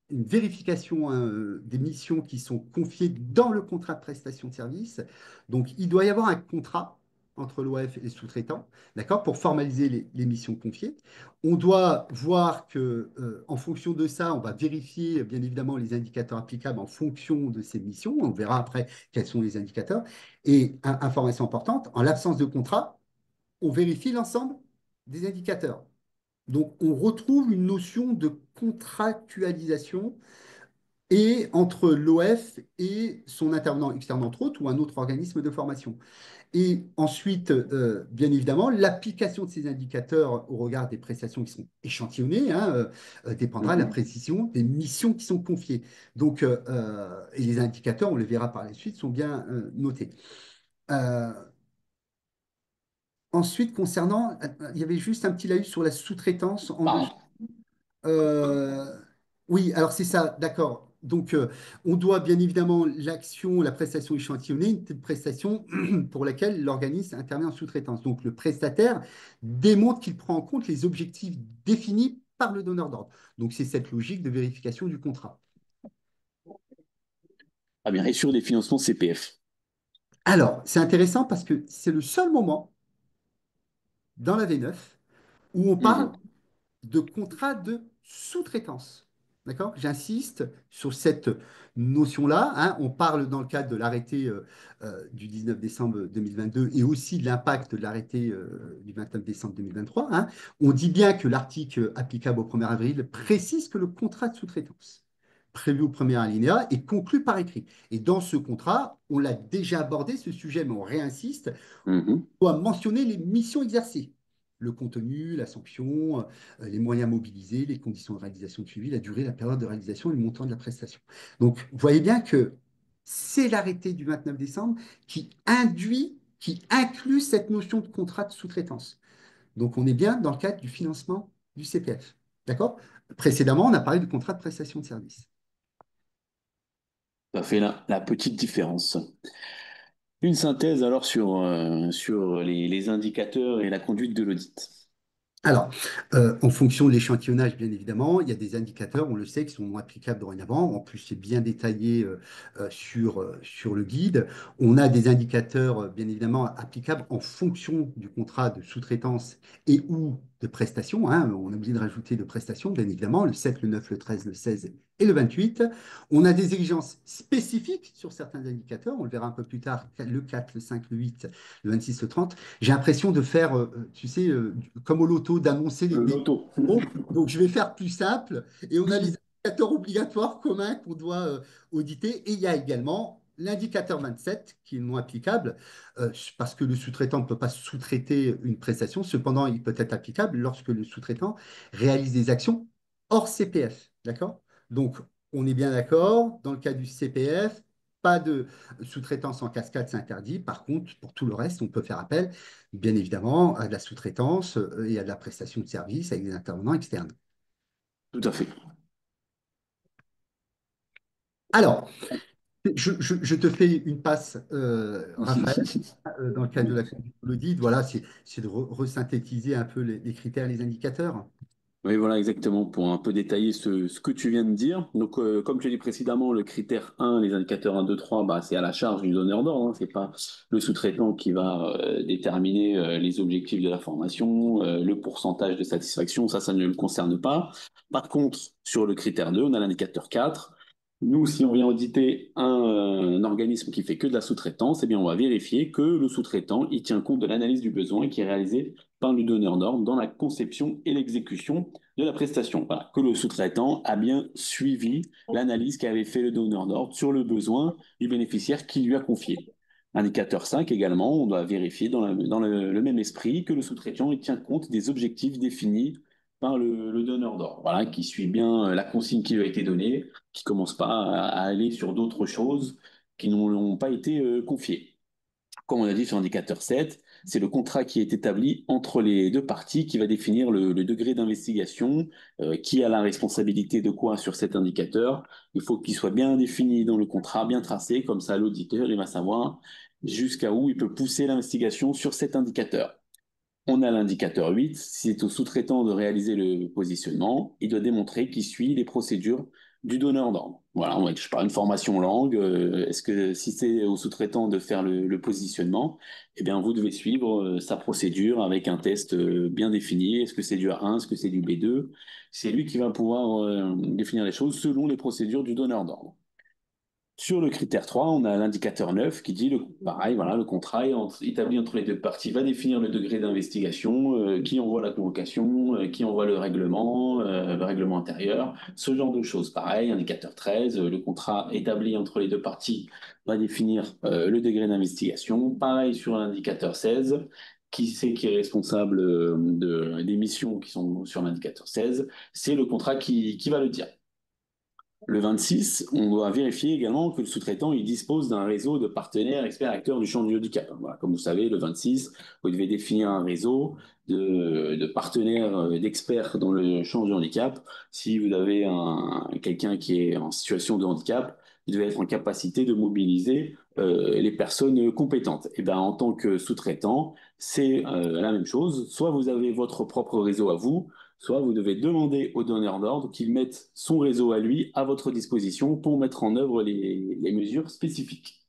une vérification hein, des missions qui sont confiées dans le contrat de prestation de service. Donc, il doit y avoir un contrat entre l'OF et les sous-traitants, d'accord, pour formaliser les missions confiées. On doit voir que, en fonction de ça, on va vérifier bien évidemment les indicateurs applicables en fonction de ces missions. On verra après quels sont les indicateurs. Et information importante, en l'absence de contrat, on vérifie l'ensemble des indicateurs. Donc, on retrouve une notion de contractualisation et entre l'OF et son intervenant externe, entre autres, ou un autre organisme de formation. Et ensuite, bien évidemment, l'application de ces indicateurs au regard des prestations qui sont échantillonnées hein, dépendra de la Mhm. précision des missions qui sont confiées. Donc, et les indicateurs, on les verra par la suite, sont bien notés. Euh, Ensuite, concernant, il y avait juste un petit laïus sur la sous-traitance en dessous. Ah, Euh, oui, alors c'est ça, d'accord. Donc, on doit bien évidemment l'action, la prestation échantillonnée, une prestation pour laquelle l'organisme intervient en sous-traitance. Donc, le prestataire démontre qu'il prend en compte les objectifs définis par le donneur d'ordre. Donc, c'est cette logique de vérification du contrat. ah bien, et sur des financements CPF. Alors, c'est intéressant parce que c'est le seul moment dans la V9 où on parle Mhm. de contrat de sous-traitance. D'accord? J'insiste sur cette notion-là. Hein. On parle dans le cadre de l'arrêté du 19 décembre 2022 et aussi de l'impact de l'arrêté du 29 décembre 2023. Hein. On dit bien que l'article applicable au 1er avril précise que le contrat de sous-traitance prévu au premier alinéa est conclu par écrit. Et dans ce contrat, on l'a déjà abordé ce sujet, mais on réinsiste, Mhm. on doit mentionner les missions exercées, le contenu, la sanction, les moyens mobilisés, les conditions de réalisation de suivi, la durée, la période de réalisation et le montant de la prestation. Donc, vous voyez bien que c'est l'arrêté du 29 décembre qui inclut cette notion de contrat de sous-traitance. Donc, on est bien dans le cadre du financement du CPF. D'accord? Précédemment, on a parlé du contrat de prestation de service. Ça fait la petite différence. Une synthèse alors sur les indicateurs et la conduite de l'audit. Alors, en fonction de l'échantillonnage, bien évidemment, il y a des indicateurs, on le sait, qui sont applicables dorénavant. En plus, c'est bien détaillé sur le guide. On a des indicateurs, bien évidemment, applicables en fonction du contrat de sous-traitance et ou de prestation, hein. On a oublié de rajouter de prestations, bien évidemment, le 7, le 9, le 13, le 16 et le 28. On a des exigences spécifiques sur certains indicateurs. On le verra un peu plus tard, le 4, le 5, le 8, le 26, le 30. J'ai l'impression de faire, tu sais, comme au loto, d'annoncer les L'auto. numéros. Donc, je vais faire plus simple. Et on a les indicateurs obligatoires communs qu'on doit auditer. Et il y a également l'indicateur 27 qui est non applicable parce que le sous-traitant ne peut pas sous-traiter une prestation. Cependant, il peut être applicable lorsque le sous-traitant réalise des actions hors CPF. D'accord? Donc, on est bien d'accord. Dans le cas du CPF, pas de sous-traitance en cascade, c'est interdit. Par contre, pour tout le reste, on peut faire appel, bien évidemment, à de la sous-traitance et à de la prestation de services avec des intervenants externes. Tout à fait. Alors, je te fais une passe, Raphaël, dans le cadre de la conduite de l'audit. Voilà, c'est de resynthétiser un peu les critères et les indicateurs. Oui, voilà, exactement, pour un peu détailler ce que tu viens de dire. Donc, comme tu l'as dit précédemment, le critère 1, les indicateurs 1, 2, 3, bah, c'est à la charge du donneur d'ordre, hein. C'est pas le sous-traitant qui va déterminer les objectifs de la formation, le pourcentage de satisfaction, ça ne le concerne pas. Par contre, sur le critère 2, on a l'indicateur 4. Nous, si on vient auditer un organisme qui fait que de la sous-traitance, eh bien, on va vérifier que le sous-traitant, il tient compte de l'analyse du besoin qui est réalisée par le donneur d'ordre dans la conception et l'exécution de la prestation. Voilà, que le sous-traitant a bien suivi l'analyse qu'avait fait le donneur d'ordre sur le besoin du bénéficiaire qui lui a confié. Indicateur 5 également, on doit vérifier dans le même esprit que le sous-traitant il tient compte des objectifs définis par le donneur d'ordre, voilà, qui suit bien la consigne qui lui a été donnée, qui ne commence pas à aller sur d'autres choses qui n'ont pas été confiées. Comme on a dit sur l'indicateur 7, c'est le contrat qui est établi entre les deux parties qui va définir le degré d'investigation, qui a la responsabilité de quoi sur cet indicateur. Il faut qu'il soit bien défini dans le contrat, bien tracé, comme ça l'auditeur il va savoir jusqu'à où il peut pousser l'investigation sur cet indicateur. On a l'indicateur 8, si c'est au sous-traitant de réaliser le positionnement, il doit démontrer qu'il suit les procédures du donneur d'ordre. Voilà, je parle une formation langue. Est-ce que si c'est au sous-traitant de faire le positionnement, eh bien vous devez suivre sa procédure avec un test bien défini. Est-ce que c'est du A1, est-ce que c'est du B2? C'est lui qui va pouvoir définir les choses selon les procédures du donneur d'ordre. Sur le critère 3, on a l'indicateur 9 qui dit, pareil, voilà, le contrat est établi entre les deux parties va définir le degré d'investigation, qui envoie la convocation, qui envoie le règlement intérieur, ce genre de choses. Pareil, indicateur 13, le contrat établi entre les deux parties va définir le degré d'investigation. Pareil sur l'indicateur 16, qui c'est qui est responsable des missions qui sont sur l'indicateur 16, c'est le contrat qui va le dire. Le 26, on doit vérifier également que le sous-traitant il dispose d'un réseau de partenaires, experts, acteurs du champ du handicap. Voilà, comme vous savez, le 26, vous devez définir un réseau de partenaires, d'experts dans le champ du handicap. Si vous avez quelqu'un qui est en situation de handicap, vous devez être en capacité de mobiliser les personnes compétentes. Et ben, en tant que sous-traitant, c'est la même chose. Soit vous avez votre propre réseau à vous, soit vous devez demander au donneur d'ordre qu'il mette son réseau à lui à votre disposition pour mettre en œuvre les mesures spécifiques.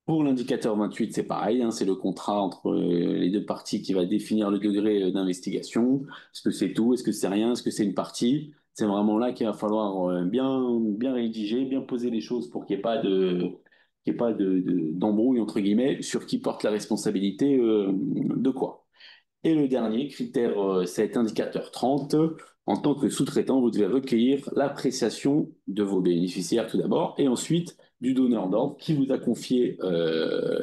Pour l'indicateur 28, c'est pareil, hein, c'est le contrat entre les deux parties qui va définir le degré d'investigation. Est-ce que c'est tout? Est-ce que c'est rien? Est-ce que c'est une partie? C'est vraiment là qu'il va falloir bien rédiger, bien poser les choses pour qu'il n'y ait pas d'embrouille, entre guillemets, sur qui porte la responsabilité de quoi. Et le dernier critère, c'est indicateur 30. En tant que sous-traitant, vous devez recueillir l'appréciation de vos bénéficiaires tout d'abord, et ensuite du donneur d'ordre qui vous a confié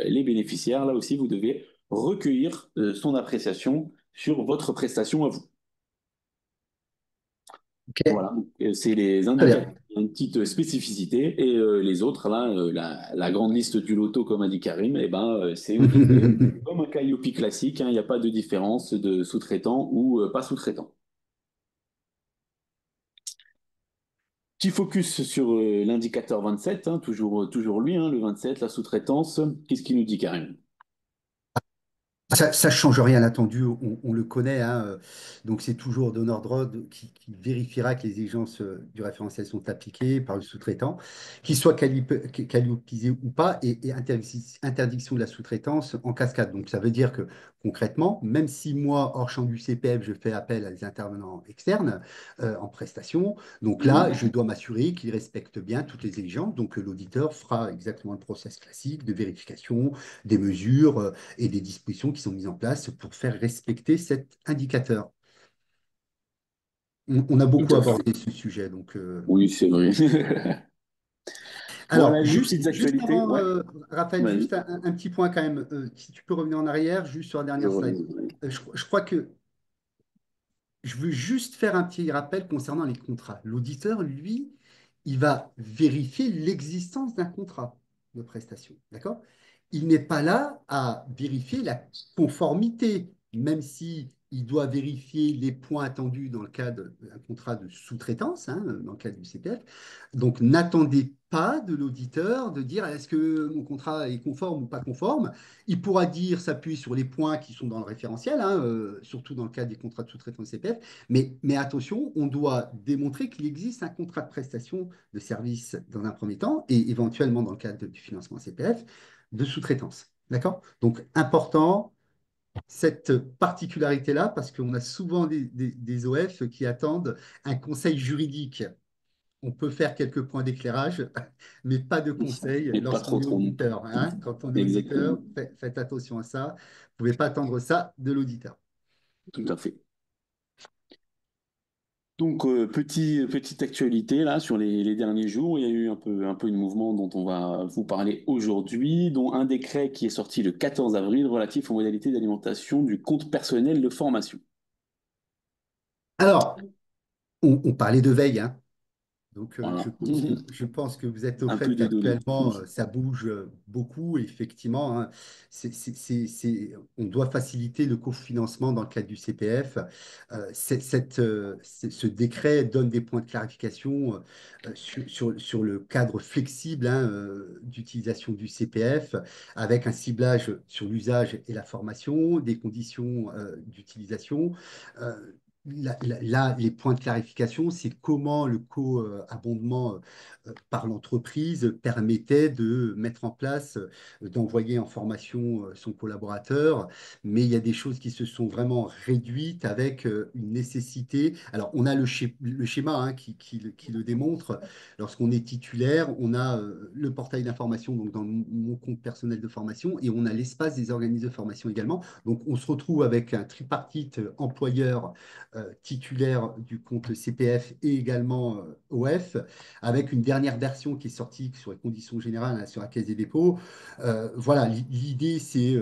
les bénéficiaires. Là aussi, vous devez recueillir son appréciation sur votre prestation à vous. Ok, Voilà, c'est les très indicateurs. bien. Il y a une petite spécificité et les autres, là, la grande liste du loto, comme a dit Karim, eh ben, c'est audité comme un Calliope classique, hein. Il n'y a pas de différence de sous-traitant ou pas sous-traitant. Petit focus sur l'indicateur 27, hein, toujours lui, hein, le 27, la sous-traitance. Qu'est-ce qu'il nous dit, Karim? Ça ne change rien à l'attendu, on le connaît, hein, donc c'est toujours donneur d'ordre qui vérifiera que les exigences du référentiel sont appliquées par le sous-traitant, qu'il soit qualifié ou pas, et interdiction de la sous-traitance en cascade. Donc ça veut dire que concrètement, même si moi, hors champ du CPF, je fais appel à des intervenants externes en prestation, donc là, je Mhm. dois m'assurer qu'ils respectent bien toutes les exigences. Donc l'auditeur fera exactement le process classique de vérification des mesures et des dispositions qui sont mises en place pour faire respecter cet indicateur. On a Tout beaucoup à fait. abordé ce sujet. Donc, Oui, c'est vrai. alors, Voilà les petites juste actualités. avant, Ouais, Raphaël, juste vas-y. un petit point quand même. Si tu peux revenir en arrière, juste sur la Je dernière slide. reviens. Je crois que je veux juste faire un petit rappel concernant les contrats. L'auditeur, lui, il va vérifier l'existence d'un contrat de prestation. D'accord? Il n'est pas là à vérifier la conformité, même si il doit vérifier les points attendus dans le cadre d'un contrat de sous-traitance, hein, dans le cadre du CPF. Donc, n'attendez pas de l'auditeur de dire est-ce que mon contrat est conforme ou pas conforme. Il pourra dire, s'appuyer sur les points qui sont dans le référentiel, hein, surtout dans le cas des contrats de sous-traitance CPF. Mais attention, on doit démontrer qu'il existe un contrat de prestation de service dans un premier temps et éventuellement dans le cadre du financement CPF de sous-traitance. D'accord? Donc, important, cette particularité-là, parce qu'on a souvent des OF qui attendent un conseil juridique. On peut faire quelques points d'éclairage, mais pas de conseils Et pas trop lorsqu'on est trop non plus. auditeur, hein. Quand on est Exactement. auditeur, faites attention à ça. Vous ne pouvez pas attendre ça de l'auditeur. Tout à fait. Donc, petite actualité là sur les derniers jours, il y a eu un peu de mouvement dont on va vous parler aujourd'hui, dont un décret qui est sorti le 14 avril relatif aux modalités d'alimentation du compte personnel de formation. Alors, on parlait de veille, hein. Donc, Voilà. je pense que vous êtes au Un peu fait désolé. qu'actuellement, ça bouge beaucoup. Effectivement, hein. On doit faciliter le cofinancement dans le cadre du CPF. Ce décret donne des points de clarification sur le cadre flexible, hein, d'utilisation du CPF, avec un ciblage sur l'usage et la formation, des conditions d'utilisation. Euh, Là, les points de clarification, c'est comment le co-abondement par l'entreprise permettait de mettre en place, d'envoyer en formation son collaborateur, mais il y a des choses qui se sont vraiment réduites avec une nécessité. Alors, on a le schéma, hein, qui le démontre. Lorsqu'on est titulaire, on a le portail d'information, donc dans mon compte personnel de formation, et on a l'espace des organismes de formation également. Donc, on se retrouve avec un tripartite employeur titulaire du compte CPF et également OF, avec une dernière version qui est sortie sur les conditions générales, hein, sur la Caisse des dépôts. Voilà, l'idée, c'est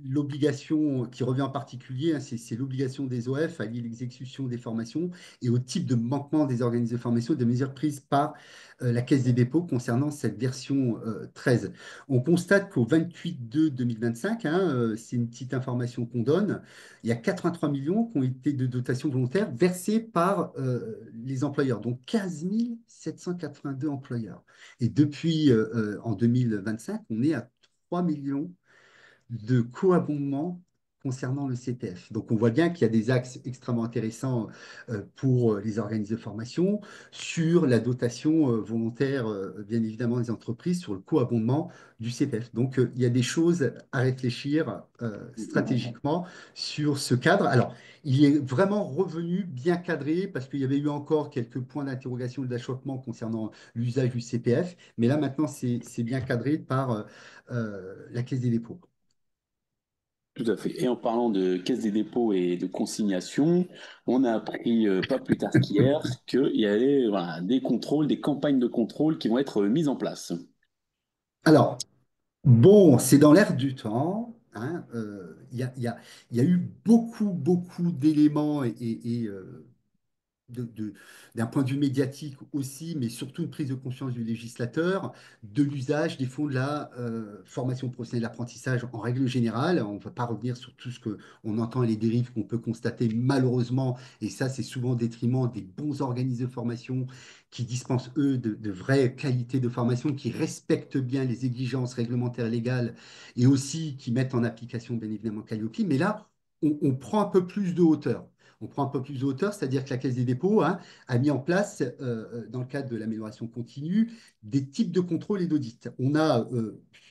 l'obligation qui revient en particulier, hein, c'est l'obligation des OF à lier l'exécution des formations et au type de manquement des organismes de formation, des mesures prises par la Caisse des dépôts concernant cette version 13. On constate qu'au 28/2/2025, hein, c'est une petite information qu'on donne, il y a 83 millions qui ont été de dotations volontaires versées par les employeurs, donc 15 782 employeurs. Et depuis en 2025, on est à 3 millions de co-abondement concernant le CPF. Donc, on voit bien qu'il y a des axes extrêmement intéressants pour les organismes de formation sur la dotation volontaire, bien évidemment, des entreprises, sur le co-abondement du CPF. Donc, il y a des choses à réfléchir stratégiquement sur ce cadre. Alors, il est vraiment revenu bien cadré parce qu'il y avait eu encore quelques points d'interrogation et d'achoppement concernant l'usage du CPF. Mais là, maintenant, c'est bien cadré par la Caisse des dépôts. Tout à fait. Et en parlant de caisse des dépôts et de consignation, on a appris pas plus tard qu'hier qu'il y avait voilà, des contrôles, des campagnes de contrôle qui vont être mises en place. Alors, bon, c'est dans l'air du temps, hein. Il y a eu beaucoup d'éléments de- d'un point de vue médiatique aussi, mais surtout une prise de conscience du législateur de l'usage des fonds de la formation professionnelle d'apprentissage en règle générale. On ne va pas revenir sur tout ce qu'on entend et les dérives qu'on peut constater malheureusement, et ça c'est souvent au détriment des bons organismes de formation qui dispensent, eux, de vraies qualités de formation, qui respectent bien les exigences réglementaires et légales, et aussi qui mettent en application bien évidemment Calliope. Mais là, on prend un peu plus de hauteur. On prend un peu plus de hauteur, c'est-à-dire que la Caisse des dépôts, hein, a mis en place, dans le cadre de l'amélioration continue, des types de contrôle et d'audit. On a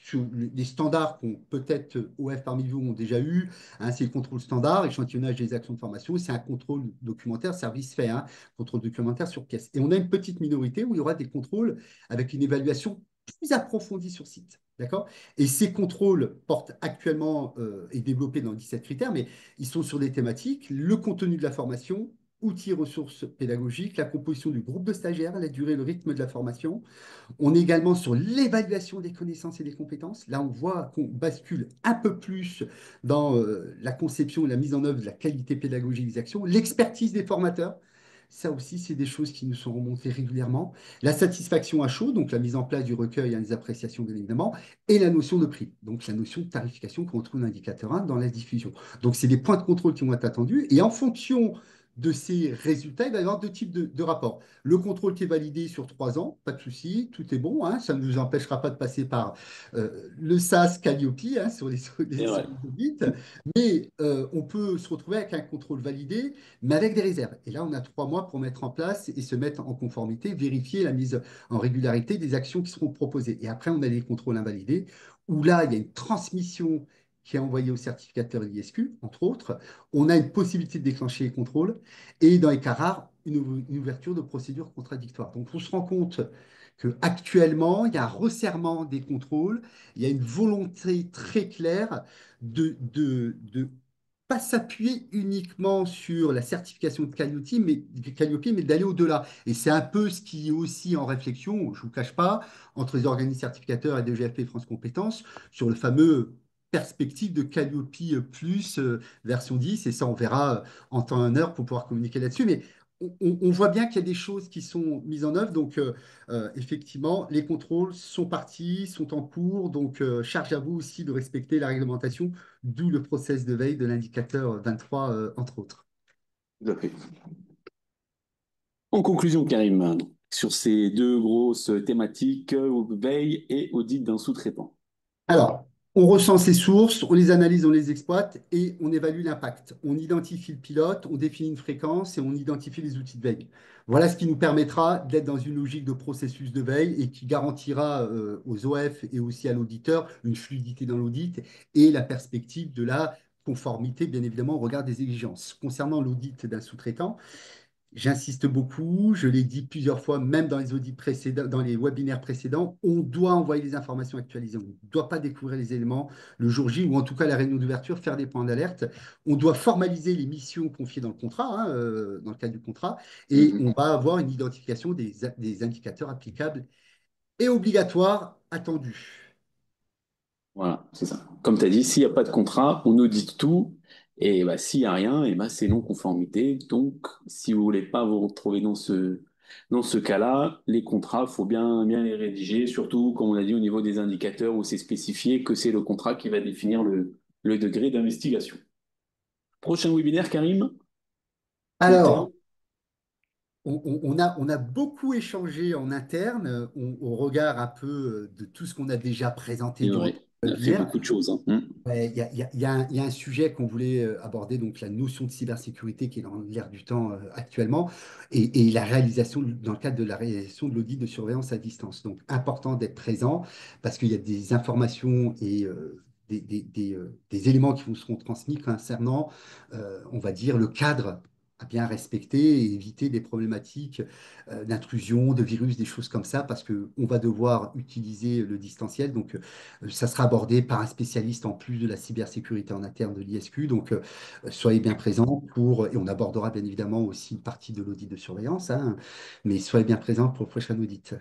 sur les standards qu'on peut-être OF parmi vous ont déjà eu, hein, c'est le contrôle standard, échantillonnage des actions de formation, c'est un contrôle documentaire, service fait, hein, contrôle documentaire sur pièce. Et on a une petite minorité où il y aura des contrôles avec une évaluation plus approfondie sur site. D'accord? Et ces contrôles portent actuellement et développés dans 17 critères, mais ils sont sur des thématiques, le contenu de la formation, outils, ressources pédagogiques, la composition du groupe de stagiaires, la durée, le rythme de la formation. On est également sur l'évaluation des connaissances et des compétences. Là, on voit qu'on bascule un peu plus dans la conception et la mise en œuvre de la qualité pédagogique des actions, l'expertise des formateurs. Ça aussi, c'est des choses qui nous sont remontées régulièrement. La satisfaction à chaud, donc la mise en place du recueil, hein, des appréciations, bien évidemment, et la notion de prix, donc la notion de tarification qu'on retrouve dans l'indicateur 1 dans la diffusion. Donc, c'est des points de contrôle qui vont être attendus. Et en fonction de ces résultats, il va y avoir deux types de rapports. Le contrôle qui est validé sur 3 ans, pas de souci, tout est bon, hein, ça ne nous empêchera pas de passer par le SAS Calliope, hein, sur Et sur ouais, les audits, mais on peut se retrouver avec un contrôle validé, mais avec des réserves. Et là, on a 3 mois pour mettre en place et se mettre en conformité, vérifier la mise en régularité des actions qui seront proposées. Et après, on a les contrôles invalidés, où là, il y a une transmission qui est envoyée au certificateur ISQ, entre autres. On a une possibilité de déclencher les contrôles et dans les cas rares, une ouverture de procédure contradictoire. Donc, on se rend compte qu'actuellement, il y a un resserrement des contrôles, il y a une volonté très claire de pas s'appuyer uniquement sur la certification de Calliope, mais d'aller au-delà. Et c'est un peu ce qui est aussi en réflexion, je ne vous cache pas, entre les organismes certificateurs et DGFP et France Compétences, sur le fameux perspective de Calliope plus version 10, et ça on verra en temps et en heure pour pouvoir communiquer là-dessus. Mais on voit bien qu'il y a des choses qui sont mises en œuvre. Donc, effectivement, les contrôles sont partis, sont en cours. Donc, charge à vous aussi de respecter la réglementation, d'où le process de veille de l'indicateur 23, entre autres. tout à fait. En conclusion, Karim, sur ces deux grosses thématiques, veille et audit d'un sous-traitant. Alors, on recense les sources, on les analyse, on les exploite et on évalue l'impact. On identifie le pilote, on définit une fréquence et on identifie les outils de veille. Voilà ce qui nous permettra d'être dans une logique de processus de veille et qui garantira aux OF et aussi à l'auditeur une fluidité dans l'audit et la perspective de la conformité, bien évidemment, au regard des exigences. Concernant l'audit d'un sous-traitant, j'insiste beaucoup, je l'ai dit plusieurs fois, même dans les audits précédents, dans les webinaires précédents, on doit envoyer les informations actualisées. On ne doit pas découvrir les éléments le jour J ou en tout cas la réunion d'ouverture, faire des points d'alerte. On doit formaliser les missions confiées dans le contrat, hein, dans le cadre du contrat, et on Mhm. va avoir une identification des indicateurs applicables et obligatoires attendus. Voilà, c'est ça. Comme tu as dit, s'il n'y a pas de contrat, on audite tout. Et bah, s'il n'y a rien, et bah, c'est non-conformité. Donc, si vous voulez pas vous retrouver dans ce cas-là, les contrats, il faut bien les rédiger, surtout, comme on a dit, au niveau des indicateurs où c'est spécifié que c'est le contrat qui va définir le degré d'investigation. Prochain webinaire, Karim, le thème. Alors, on a beaucoup échangé en interne, au regard un peu de tout ce qu'on a déjà présenté Et durant ouais, le on a fait webinaire. beaucoup de choses, hein. Ouais, il y a un sujet qu'on voulait aborder, donc la notion de cybersécurité qui est dans l'air du temps actuellement, et la réalisation, dans le cadre de la réalisation de l'audit de surveillance à distance. Donc, important d'être présent parce qu'il y a des informations et des éléments qui vous seront transmis concernant, on va dire, le cadre à bien respecter et éviter des problématiques d'intrusion, de virus, des choses comme ça, parce qu'on va devoir utiliser le distanciel. Donc, ça sera abordé par un spécialiste en plus de la cybersécurité en interne de l'ISQ. Donc, soyez bien présents et on abordera bien évidemment aussi une partie de l'audit de surveillance, hein, mais soyez bien présents pour le prochain audit,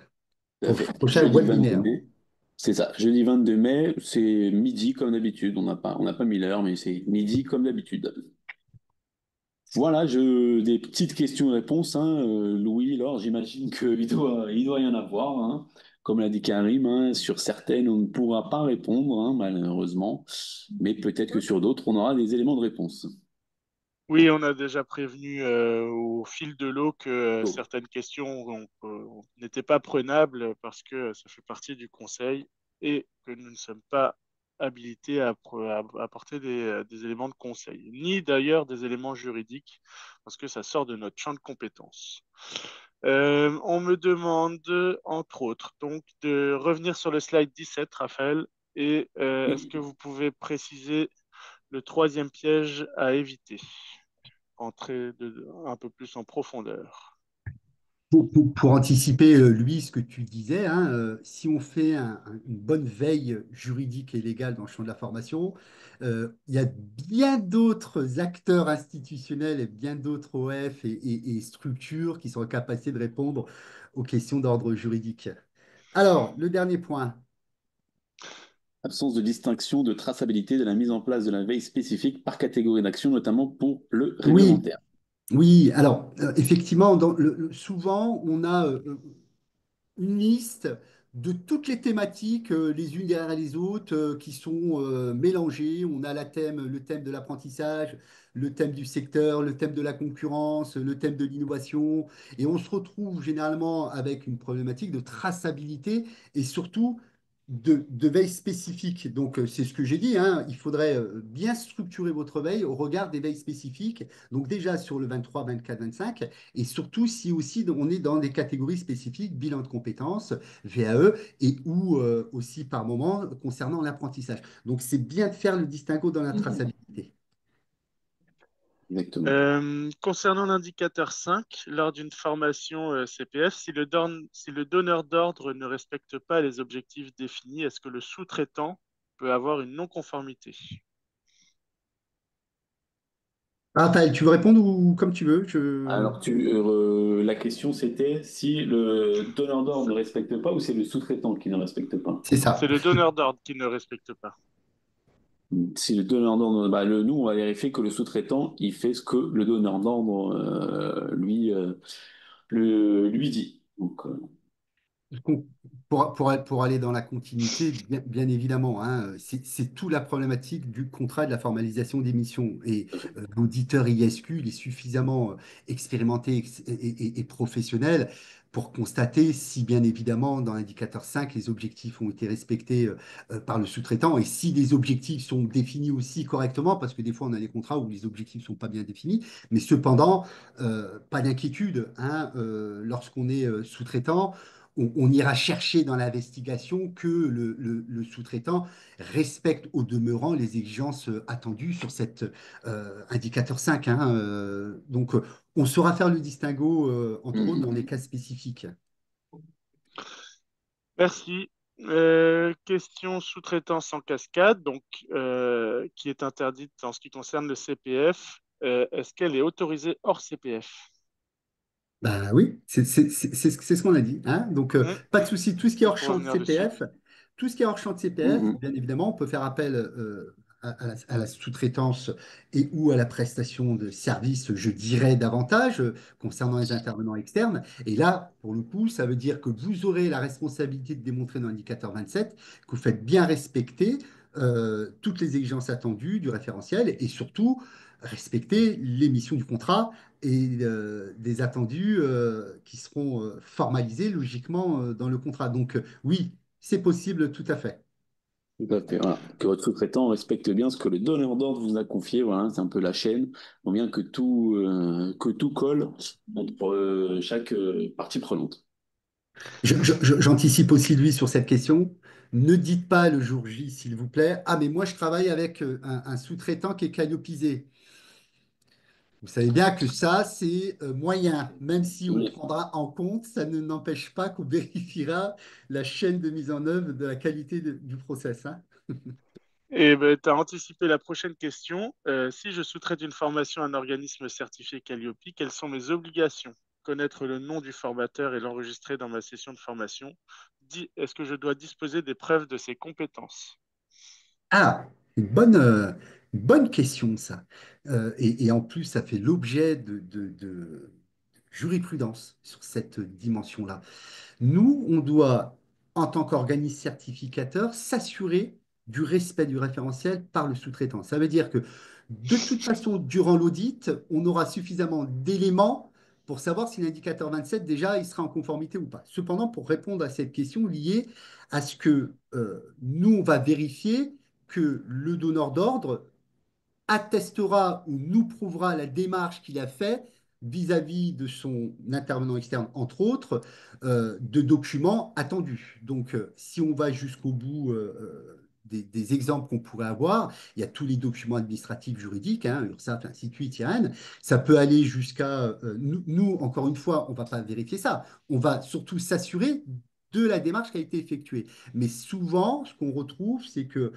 Tout à pour fait. le prochain Jeudi 22 webinaire. mai. C'est ça. Jeudi 22 mai, c'est midi comme d'habitude. On n'a pas mis l'heure, mais c'est midi comme d'habitude. Voilà, des petites questions-réponses, hein. Louis, Laure, j'imagine qu'il doit y en avoir, hein. Comme l'a dit Karim, hein, sur certaines, on ne pourra pas répondre, hein, malheureusement, mais peut-être que sur d'autres, on aura des éléments de réponse. Oui, on a déjà prévenu au fil de l'eau que Bon, certaines questions n'étaient pas prenables parce que ça fait partie du conseil et que nous ne sommes pas habilités à apporter des éléments de conseil, ni d'ailleurs des éléments juridiques parce que ça sort de notre champ de compétences. On me demande, entre autres, donc de revenir sur le slide 17, Raphaël, et est-ce que oui. vous pouvez préciser le troisième piège à éviter? Entrer un peu plus en profondeur. Pour anticiper, lui, ce que tu disais, hein, si on fait une bonne veille juridique et légale dans le champ de la formation, il y a bien d'autres acteurs institutionnels et bien d'autres OF et structures qui sont en capacité de répondre aux questions d'ordre juridique. Alors, le dernier point. Absence de distinction de traçabilité de la mise en place de la veille spécifique par catégorie d'action, notamment pour le Oui, réglementaire. oui. Alors, effectivement, souvent, on a une liste de toutes les thématiques, les unes derrière les autres, qui sont mélangées. On a le thème de l'apprentissage, le thème du secteur, le thème de la concurrence, le thème de l'innovation. Et on se retrouve généralement avec une problématique de traçabilité et surtout de veille spécifique. Donc, c'est ce que j'ai dit, hein, il faudrait bien structurer votre veille au regard des veilles spécifiques. Donc, déjà sur le 23, 24, 25. Et surtout, si aussi on est dans des catégories spécifiques, bilan de compétences, VAE, et ou aussi par moment concernant l'apprentissage. Donc, c'est bien de faire le distinguo dans la Mhm. traçabilité. Exactement. Concernant l'indicateur 5, lors d'une formation CPF, si le donneur d'ordre ne respecte pas les objectifs définis, est-ce que le sous-traitant peut avoir une non-conformité? Ah, tu veux répondre ou comme tu veux Alors, la question c'était si le donneur d'ordre ne respecte pas ou c'est le sous-traitant qui ne respecte pas. C'est ça. C'est le donneur d'ordre qui ne respecte pas. Si le donneur d'ordre, bah, nous, on va vérifier que le sous-traitant, il fait ce que le donneur d'ordre lui dit. Donc, Pour aller dans la continuité, bien évidemment, hein, c'est toute la problématique du contrat et de la formalisation des missions. Et l'auditeur ISQ, il est suffisamment expérimenté et professionnel pour constater si, bien évidemment, dans l'indicateur 5, les objectifs ont été respectés par le sous-traitant et si les objectifs sont définis aussi correctement, parce que des fois, on a des contrats où les objectifs ne sont pas bien définis. Mais cependant, pas d'inquiétude, hein, lorsqu'on est sous-traitant on ira chercher dans l'investigation que le sous-traitant respecte au demeurant les exigences attendues sur cet indicateur 5, hein. Donc, on saura faire le distinguo, entre autres, dans les mhm. cas spécifiques. Merci. Question sous-traitance en cascade, donc qui est interdite en ce qui concerne le CPF. Est-ce qu'elle est autorisée hors CPF? Bah oui, c'est ce qu'on a dit, hein. Donc, pas de souci. Tout ce qui est Il hors faut champ de revenir dessus. CPF, tout ce qui est hors champ de CPF, Mhm. bien évidemment, on peut faire appel à la sous-traitance et ou à la prestation de services, je dirais davantage, concernant les intervenants externes. Et là, pour le coup, ça veut dire que vous aurez la responsabilité de démontrer dans l'indicateur 27 que vous faites bien respecter toutes les exigences attendues du référentiel et surtout respecter les missions du contrat et des attendus qui seront formalisés logiquement dans le contrat. Donc oui, c'est possible tout à fait. Tout à fait, voilà. Que votre sous-traitant respecte bien ce que le donneur d'ordre vous a confié, voilà, c'est un peu la chaîne. Il faut bien que tout colle entre chaque partie prenante. J'anticipe aussi lui sur cette question. Ne dites pas le jour J, s'il vous plaît. Ah, mais moi, je travaille avec un sous-traitant qui est caillopisé. Vous savez bien que ça, c'est moyen. Même si on Oui. prendra en compte, ça ne n'empêche pas qu'on vérifiera la chaîne de mise en œuvre de la qualité du process, hein. Et ben, tu as anticipé la prochaine question. Si je sous-traite une formation à un organisme certifié Calliope, quelles sont mes obligations? Connaître le nom du formateur et l'enregistrer dans ma session de formation. Est-ce que je dois disposer des preuves de ses compétences? Ah, une bonne question, ça. Et en plus, ça fait l'objet de jurisprudence sur cette dimension-là. Nous, on doit, en tant qu'organisme certificateur, s'assurer du respect du référentiel par le sous-traitant. Ça veut dire que, de toute façon, durant l'audit, on aura suffisamment d'éléments pour savoir si l'indicateur 27, déjà, il sera en conformité ou pas. Cependant, pour répondre à cette question liée à ce que nous, on va vérifier que le donneur d'ordre attestera ou nous prouvera la démarche qu'il a faite vis-à-vis de son intervenant externe, entre autres, de documents attendus. Donc, si on va jusqu'au bout des exemples qu'on pourrait avoir, il y a tous les documents administratifs juridiques, hein, URSSAF, ainsi de suite, IRN. Ça peut aller jusqu'à... nous, encore une fois, on ne va pas vérifier ça. On va surtout s'assurer de la démarche qui a été effectuée. Mais souvent, ce qu'on retrouve, c'est que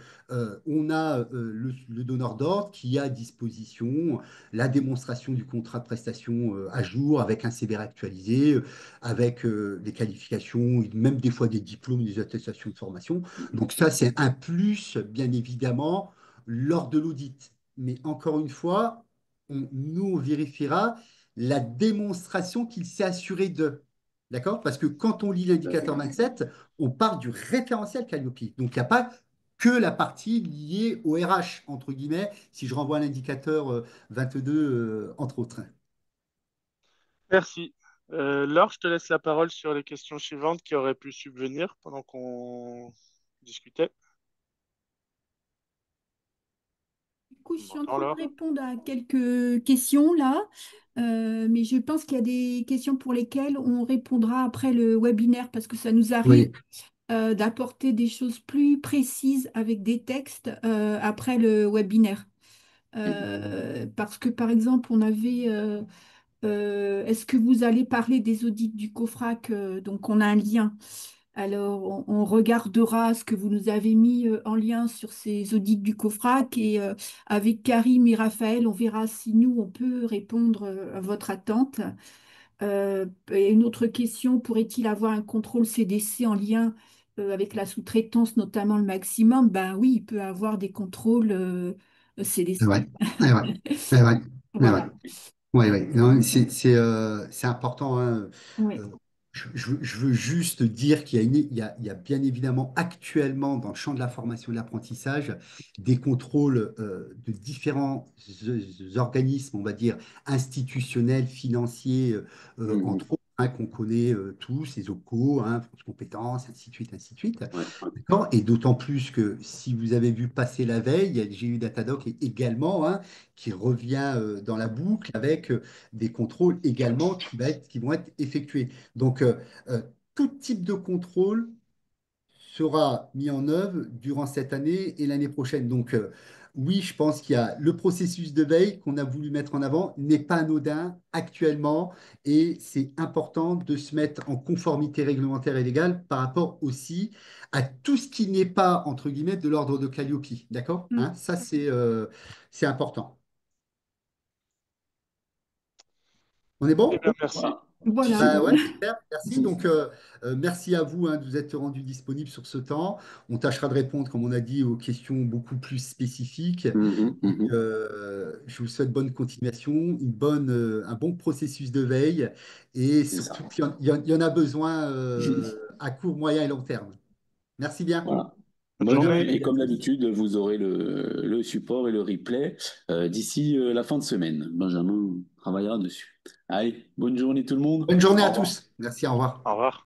on a le donneur d'ordre qui a à disposition la démonstration du contrat de prestation à jour avec un CVR actualisé, avec des qualifications, même des fois des diplômes, des attestations de formation. Donc ça, c'est un plus, bien évidemment, lors de l'audit. Mais encore une fois, nous, on vérifiera la démonstration qu'il s'est assuré de. D'accord? Parce que quand on lit Tout à fait. l'indicateur 27, on part du référentiel Calliope. Donc, il n'y a pas que la partie liée au RH, entre guillemets, si je renvoie à l'indicateur 22, entre autres. Merci. Laure, je te laisse la parole sur les questions suivantes qui auraient pu subvenir pendant qu'on discutait. Du coup, je Tu suis en m'entends, train de Laure? répondre à quelques questions là. Mais je pense qu'il y a des questions pour lesquelles on répondra après le webinaire parce que ça nous arrive Oui, d'apporter des choses plus précises avec des textes après le webinaire. Parce que par exemple, on avait est-ce que vous allez parler des audits du COFRAC? Donc, on a un lien. Alors, on regardera ce que vous nous avez mis en lien sur ces audits du COFRAC et avec Karim et Raphaël, on verra si nous, on peut répondre à votre attente. Et une autre question, pourrait-il avoir un contrôle CDC en lien avec la sous-traitance, notamment le maximum? Ben oui, il peut avoir des contrôles c'est CDC. vrai. C'est vrai. C'est vrai. C'est vrai. Voilà. Oui, oui. Non, c'est important, hein. Oui. Euh, je veux juste dire qu'il y a, il y a bien évidemment actuellement dans le champ de la formation et de l'apprentissage des contrôles de différents organismes, on va dire, institutionnels, financiers, entre Mhm. autres, hein, qu'on connaît tous, les OPCO, hein, France Compétences, ainsi de suite, ainsi de suite. Ouais, ouais. D'accord. Et d'autant plus que si vous avez vu passer la veille, il y a le GU Datadoc également, hein, qui revient dans la boucle avec des contrôles également qui vont être effectués. Donc, euh, tout type de contrôle sera mis en œuvre durant cette année et l'année prochaine. Donc, oui, je pense qu'il y a le processus de veille qu'on a voulu mettre en avant n'est pas anodin actuellement et c'est important de se mettre en conformité réglementaire et légale par rapport aussi à tout ce qui n'est pas, entre guillemets, de l'ordre de Calliope. D'accord? Mm. Hein, ça, c'est important. On est Eh bon? bien, merci. Voilà. Voilà. C'est Bah ouais, bon. super, merci. Donc, merci à vous hein, de vous être rendu disponible sur ce temps. On tâchera de répondre, comme on a dit, aux questions beaucoup plus spécifiques. Mhm, Et, mhm. je vous souhaite bonne continuation, un bon processus de veille et C'est ça. surtout qu'il y en a besoin à court, moyen et long terme. Merci bien. Voilà. Bonne Bonne, journée. Salut et à comme tous. d'habitude, vous aurez le support et le replay d'ici la fin de semaine. Benjamin travaillera dessus. Allez, bonne journée tout le monde. Bonne journée Au à revoir. tous. Merci, au revoir. Au revoir.